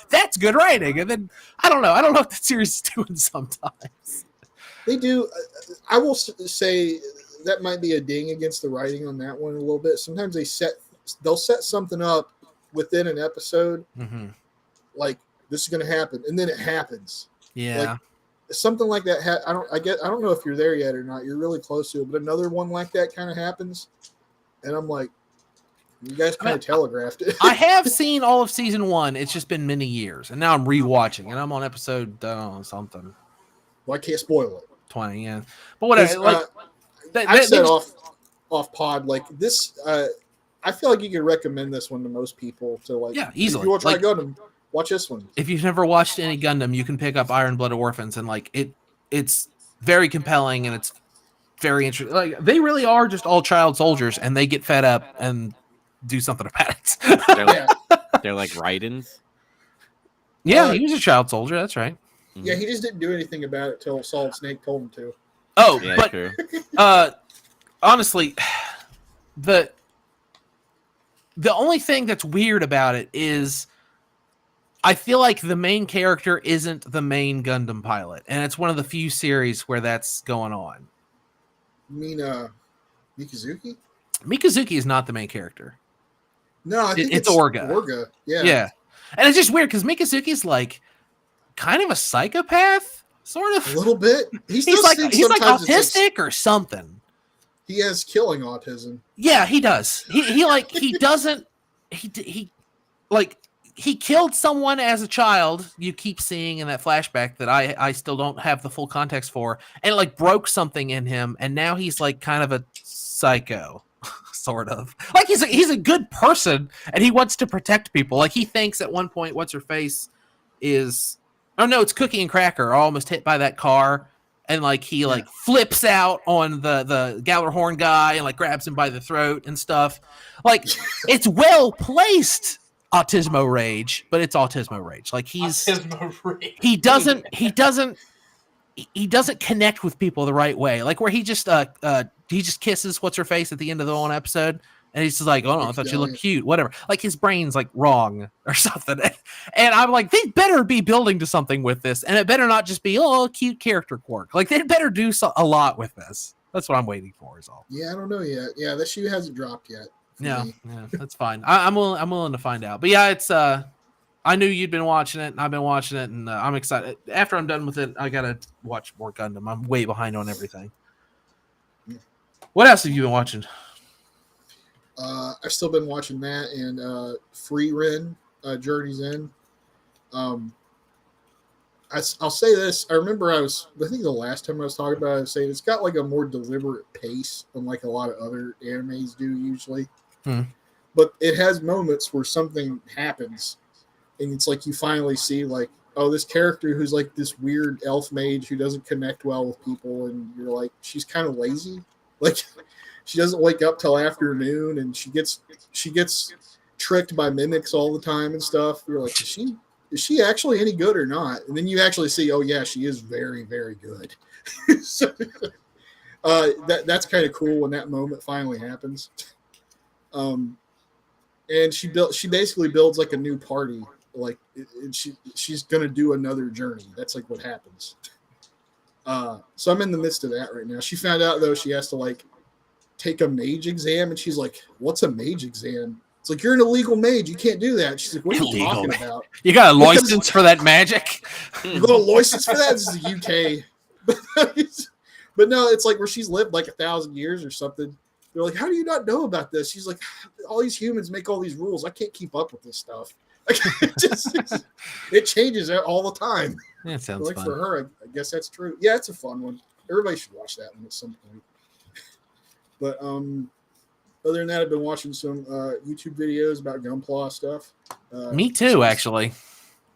that's good writing. And then I don't know what the series is doing sometimes. They do. I will say that might be a ding against the writing on that one a little bit. Sometimes they'll set something up within an episode, like this is going to happen, and then it happens. Yeah. Like, something like that. I don't know if you're there yet or not. You're really close to it, but another one like that kind of happens, and I'm like, you guys kind of telegraphed it. I have seen all of season 1. It's just been many years, and now I'm rewatching, and I'm on episode something. Well, I can't spoil it. 20, yeah, but whatever. Like, I said off pod like this. I feel like you could recommend this one to most people to like. Yeah, easily. If you want to try Gundam, watch this one. If you've never watched any Gundam, you can pick up Iron Blood Orphans, and like it's very compelling and it's very interesting. Like they really are just all child soldiers, and they get fed up and do something about it. They're like Raidens. Yeah, he was a child soldier. That's right. Yeah, he just didn't do anything about it till Solid Snake told him to. Oh, Yeah, but true. Honestly, the only thing that's weird about it is I feel like the main character isn't the main Gundam pilot, and it's one of the few series where that's going on. You mean Mikazuki? Mikazuki is not the main character. No, I think it's Orga. Orga, yeah. Yeah. And it's just weird because Mikazuki's like kind of a psychopath, sort of. A little bit. He's like autistic or something. He has killing autism. Yeah, he does. He killed someone as a child. You keep seeing in that flashback that I still don't have the full context for, and it like broke something in him, and now he's like kind of a psycho, sort of. Like he's a good person, and he wants to protect people. Like he thinks at one point, what's her face is, oh no, it's Cookie and Cracker are almost hit by that car. And like he like flips out on the Gallarhorn guy and like grabs him by the throat and stuff. Like it's well placed autismo rage, but it's autismo rage. Like he doesn't connect with people the right way. Like where he just kisses what's her face at the end of the one episode. And he's just like, oh no, I thought you looked cute, whatever. Like his brain's like wrong or something. And I'm like, they better be building to something with this. And it better not just be, oh, cute character quirk. Like they better do a lot with this. That's what I'm waiting for is all. Yeah, I don't know yet. Yeah, that shoe hasn't dropped yet. Yeah, that's fine. I'm willing to find out. But yeah, it's I knew you'd been watching it, and I've been watching it, and I'm excited. After I'm done with it, I gotta watch more Gundam. I'm way behind on everything. What else have you been watching? I've still been watching that and Free Ren, Journey's End. I'll say this. I remember I think the last time I was talking about it, I was saying it's got like a more deliberate pace than like a lot of other animes do usually. But it has moments where something happens and it's like you finally see like, oh, this character who's like this weird elf mage who doesn't connect well with people, and you're like, she's kind of lazy. Like she doesn't wake up till afternoon, and she gets tricked by mimics all the time and stuff. You're like, is she actually any good or not? And then you actually see, oh yeah, she is very, very good. So that's kind of cool when that moment finally happens. And she basically builds like a new party. Like she's gonna do another journey. That's like what happens. So I'm in the midst of that right now. She found out though she has to like take a mage exam, and she's like, what's a mage exam? It's like, you're an illegal mage, you can't do that. She's like, what are you talking about? You got a license for that magic? You got a license for that? This is the UK. But no, it's like where she's lived like 1,000 years or something. They're like, how do you not know about this? She's like, all these humans make all these rules, I can't keep up with this stuff. It changes all the time. That sounds like fun. For her, I guess that's true. Yeah, it's a fun one. Everybody should watch that one at some point. But other than that, I've been watching some YouTube videos about Gunpla stuff. Me too, actually.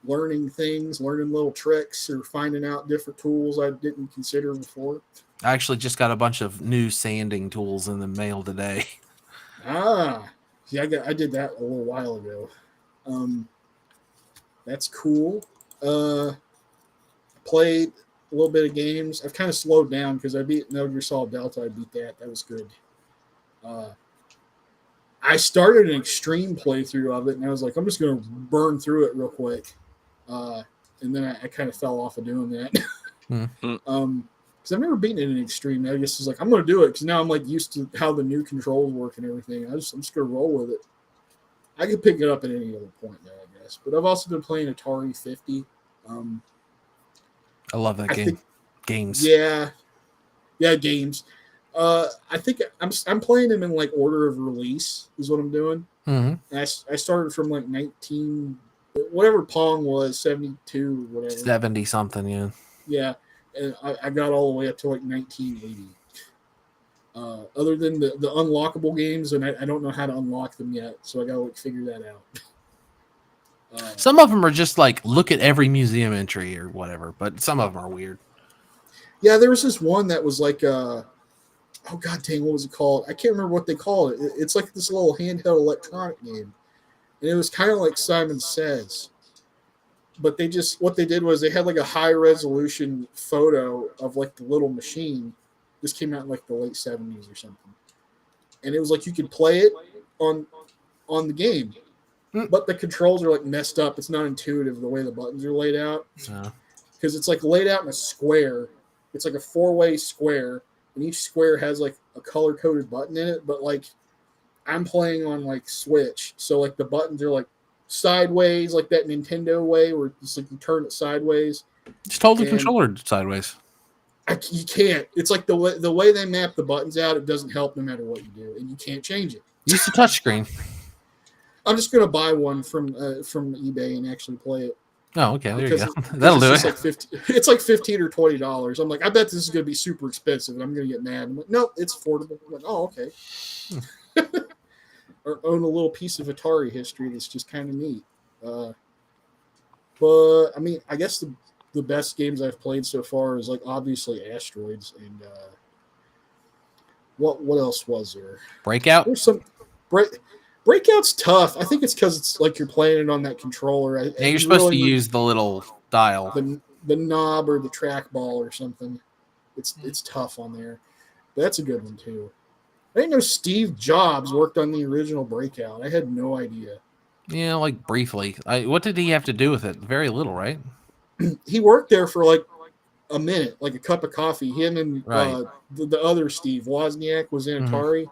Learning things, learning little tricks, or finding out different tools I didn't consider before. I actually just got a bunch of new sanding tools in the mail today. Yeah, I did that a little while ago. That's cool. Played a little bit of games. I've kind of slowed down because I beat Metal Gear Solid Delta. I beat that. That was good. I started an extreme playthrough of it, and I was like, I'm just going to burn through it real quick. And then I kind of fell off of doing that. Because I've never beaten it in extreme. I just was like, I'm going to do it because now I'm like used to how the new controls work and everything. I'm just going to roll with it. I could pick it up at any other point now, I guess. But I've also been playing Atari 50. I love that game. Games. Yeah, games. I think I'm playing them in like order of release is what I'm doing. And I started from like 19, whatever Pong was, 72, whatever. 70 something, yeah. Yeah, and I got all the way up to like 1980. Other than the unlockable games, and I don't know how to unlock them yet, so I gotta like figure that out. Some of them are just like, look at every museum entry or whatever, but some of them are weird. Yeah, there was this one that was like, oh god dang, what was it called? I can't remember what they call it. It's like this little handheld electronic game, and it was kind of like Simon Says, but what they did was they had like a high resolution photo of like the little machine. This came out in like the late 70s or something, and it was like you could play it on the game, but the controls are like messed up. It's not intuitive the way the buttons are laid out, because it's like laid out in a square. It's like a 4-way square, and each square has like a color coded button in it. But like I'm playing on like Switch, so like the buttons are like sideways, like that Nintendo way, where it's like you turn it sideways. Just hold the controller sideways. You can't. It's like the way they map the buttons out. It doesn't help no matter what you do, and you can't change it. Use the touchscreen. I'm just gonna buy one from eBay and actually play it. Oh, okay, there you go. That'll do it. It's like $15 or $20. I'm like, I bet this is gonna be super expensive, and I'm gonna get mad. I'm like, no, it's affordable. I'm like, oh, okay. Or own a little piece of Atari history that's just kind of neat. But I mean, I guess the best games I've played so far is like obviously Asteroids and what else was there? Breakout. There's some Breakout's tough. I think it's because it's like you're playing it on that controller. Yeah, you're supposed to use the little dial, the knob or the trackball or something. It's tough on there. But that's a good one too. I didn't know Steve Jobs worked on the original Breakout. I had no idea. Yeah, like briefly. What did he have to do with it? Very little, right? He worked there for like a minute, like a cup of coffee. Him and Right. The other Steve Wozniak was in Atari,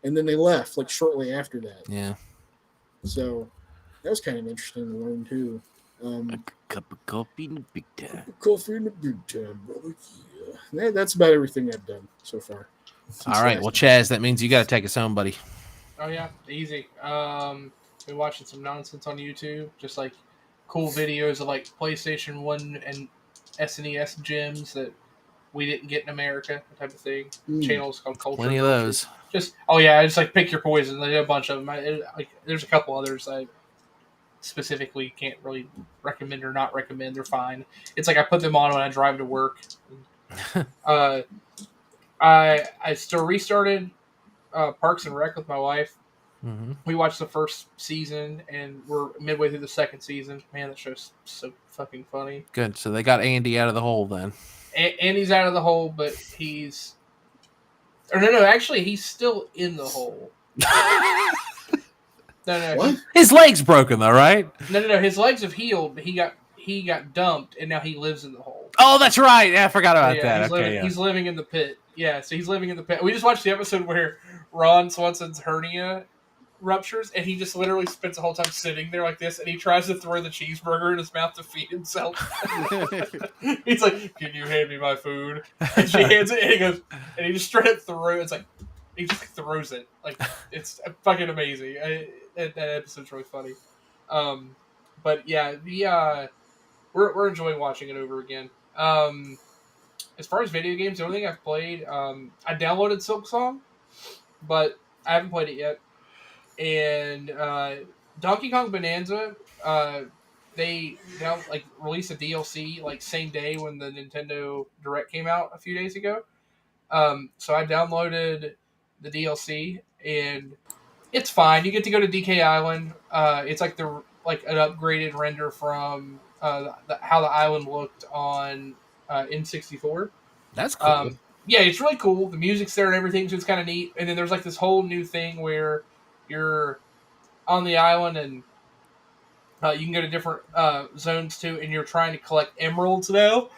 and then they left like shortly after that. Yeah. So that was kind of interesting to learn too. A cup of coffee in the big time. Coffee in the big time, brother. Yeah. That's about everything I've done so far. All right. Well, Chaz, that means you got to take us home, buddy. Oh yeah, easy. Been watching some nonsense on YouTube, just like cool videos of like PlayStation 1 and SNES gems that we didn't get in America, that type of thing. Channels called Culture. Plenty of those. Just just like pick your poison. There's a bunch of them. There's a couple others I specifically can't really recommend or not recommend. They're fine. It's like I put them on when I drive to work. I still restarted Parks and Rec with my wife. We watched the first season, and we're midway through the second season. Man, that show's so fucking funny. Good. So they got Andy out of the hole then. Andy's out of the hole, but he's... Or no, actually, he's still in the hole. No. What? His leg's broken, though, right? No. His legs have healed, but he got dumped, and now he lives in the hole. Oh, that's right. Yeah, I forgot about that. He's living in the pit. Yeah, so he's living in the pit. We just watched the episode where Ron Swanson's hernia ruptures, and he just literally spends the whole time sitting there like this, and he tries to throw the cheeseburger in his mouth to feed himself. He's like, "Can you hand me my food?" And she hands it, and he goes, and he just straight up throws. It's like he just throws it. Like it's fucking amazing. That episode's really funny. But yeah, we're enjoying watching it over again. As far as video games, the only thing I've played, I downloaded Silksong, but I haven't played it yet. And Donkey Kong Bonanza, they now released a DLC like same day when the Nintendo Direct came out a few days ago. So I downloaded the DLC, and it's fine. You get to go to DK Island. It's like an upgraded render from how the island looked on N64. That's cool. Yeah, it's really cool. The music's there and everything, so it's kind of neat. And then there's like this whole new thing where you're on the island and you can go to different zones too, and you're trying to collect emeralds now.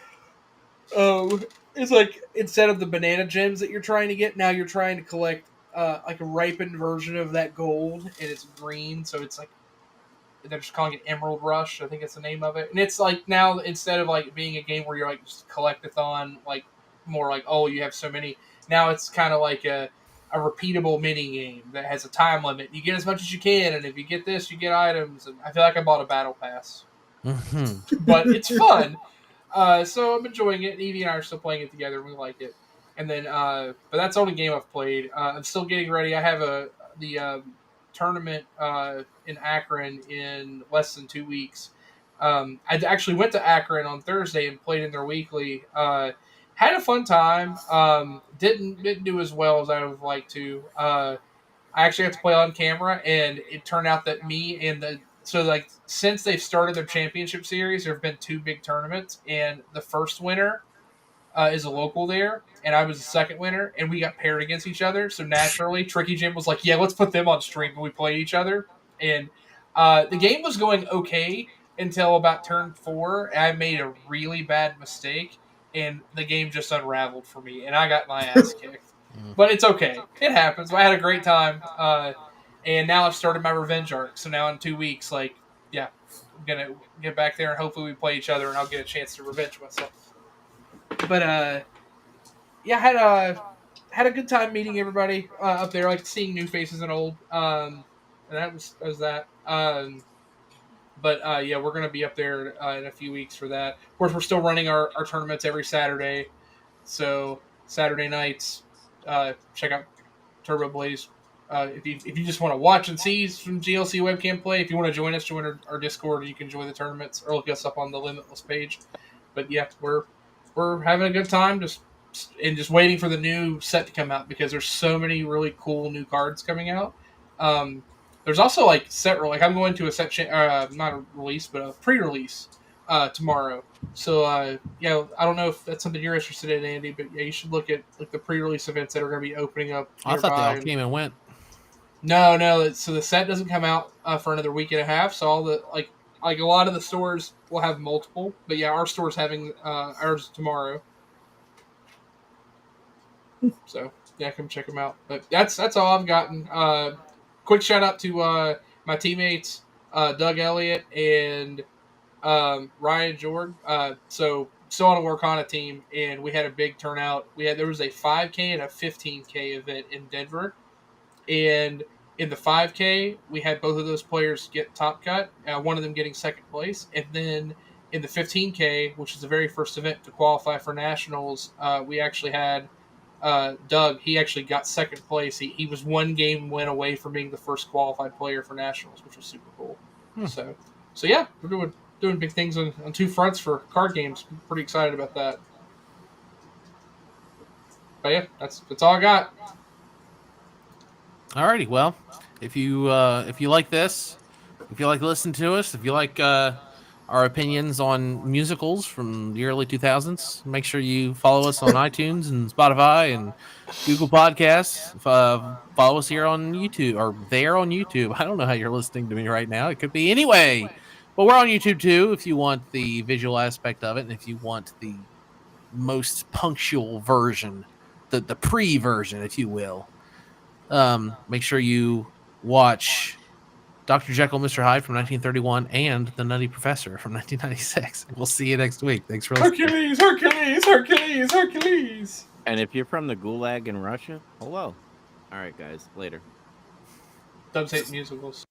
It's like instead of the banana gems that you're trying to get, now you're trying to collect like a ripened version of that gold, and it's green, so it's like they're just calling it Emerald Rush. I think it's the name of it, and it's like now instead of like being a game where you're like just collectathon, like more like oh you have so many. Now it's kind of like a repeatable mini game that has a time limit. You get as much as you can, and if you get this, you get items. And I feel like I bought a battle pass, but it's fun. So I'm enjoying it. Evie and I are still playing it together. And we like it. And then, but that's the only game I've played. I'm still getting ready. I have the tournament in Akron in less than 2 weeks. I actually went to Akron on Thursday and played in their weekly. Had a fun time. Didn't do as well as I would have liked to. I actually got to play on camera, and it turned out that me and since they've started their championship series, there have been 2 big tournaments, and the first winner is a local there, and I was the second winner, and we got paired against each other. So naturally, Tricky Jim was like, "Yeah, let's put them on stream," and we played each other. And the game was going okay until about turn 4. I made a really bad mistake, and the game just unraveled for me, and I got my ass kicked. But it's okay. It happens. I had a great time. And now I've started my revenge arc. So now in 2 weeks, I'm going to get back there and hopefully we play each other and I'll get a chance to revenge myself. But, yeah, had a good time meeting everybody up there, like seeing new faces and old. And that was that. But yeah, we're going to be up there in a few weeks for that. Of course, we're still running our tournaments every Saturday. So Saturday nights, check out Turbo Blaze. If you just want to watch and see some GLC webcam play, if you want to join us, join our Discord. You can join the tournaments or look us up on the Limitless page. But yeah, we're having a good time just waiting for the new set to come out because there's so many really cool new cards coming out. There's also like I'm going to a set not a release but a pre-release tomorrow. So yeah, I don't know if that's something you're interested in, Andy, but yeah, you should look at like the pre-release events that are going to be opening up. I thought they all came and went. No. So the set doesn't come out for another week and a half. So all the like a lot of the stores will have multiple, but yeah, our store's having ours tomorrow. So yeah, come check them out. But that's all I've gotten. Quick shout out to my teammates, Doug Elliott and Ryan Jordan. So still on a Workana team, and we had a big turnout. There was a 5K and a 15K event in Denver, and in the 5K we had both of those players get top cut. One of them getting second place, and then in the 15K, which is the very first event to qualify for nationals, we actually had Doug. He actually got second place. He was 1 game win away from being the first qualified player for nationals, which was super cool. So yeah, we're doing big things on 2 fronts for card games. I'm pretty excited about that. But yeah, that's all I got. Alrighty, well, if you like this, if you like listening to us, if you like our opinions on musicals from the early 2000s, make sure you follow us on iTunes and Spotify and Google Podcasts. Follow us here on YouTube or there on YouTube. I don't know how you're listening to me right now. It could be anyway, but we're on YouTube too if you want the visual aspect of it and if you want the most punctual version, the pre-version, if you will. Make sure you watch Dr. Jekyll and Mr. Hyde from 1931 and The Nutty Professor from 1996. We'll see you next week. Thanks for listening. Hercules. And if you're from the Gulag in Russia, hello. All right, guys. Later. Dubs hate musicals.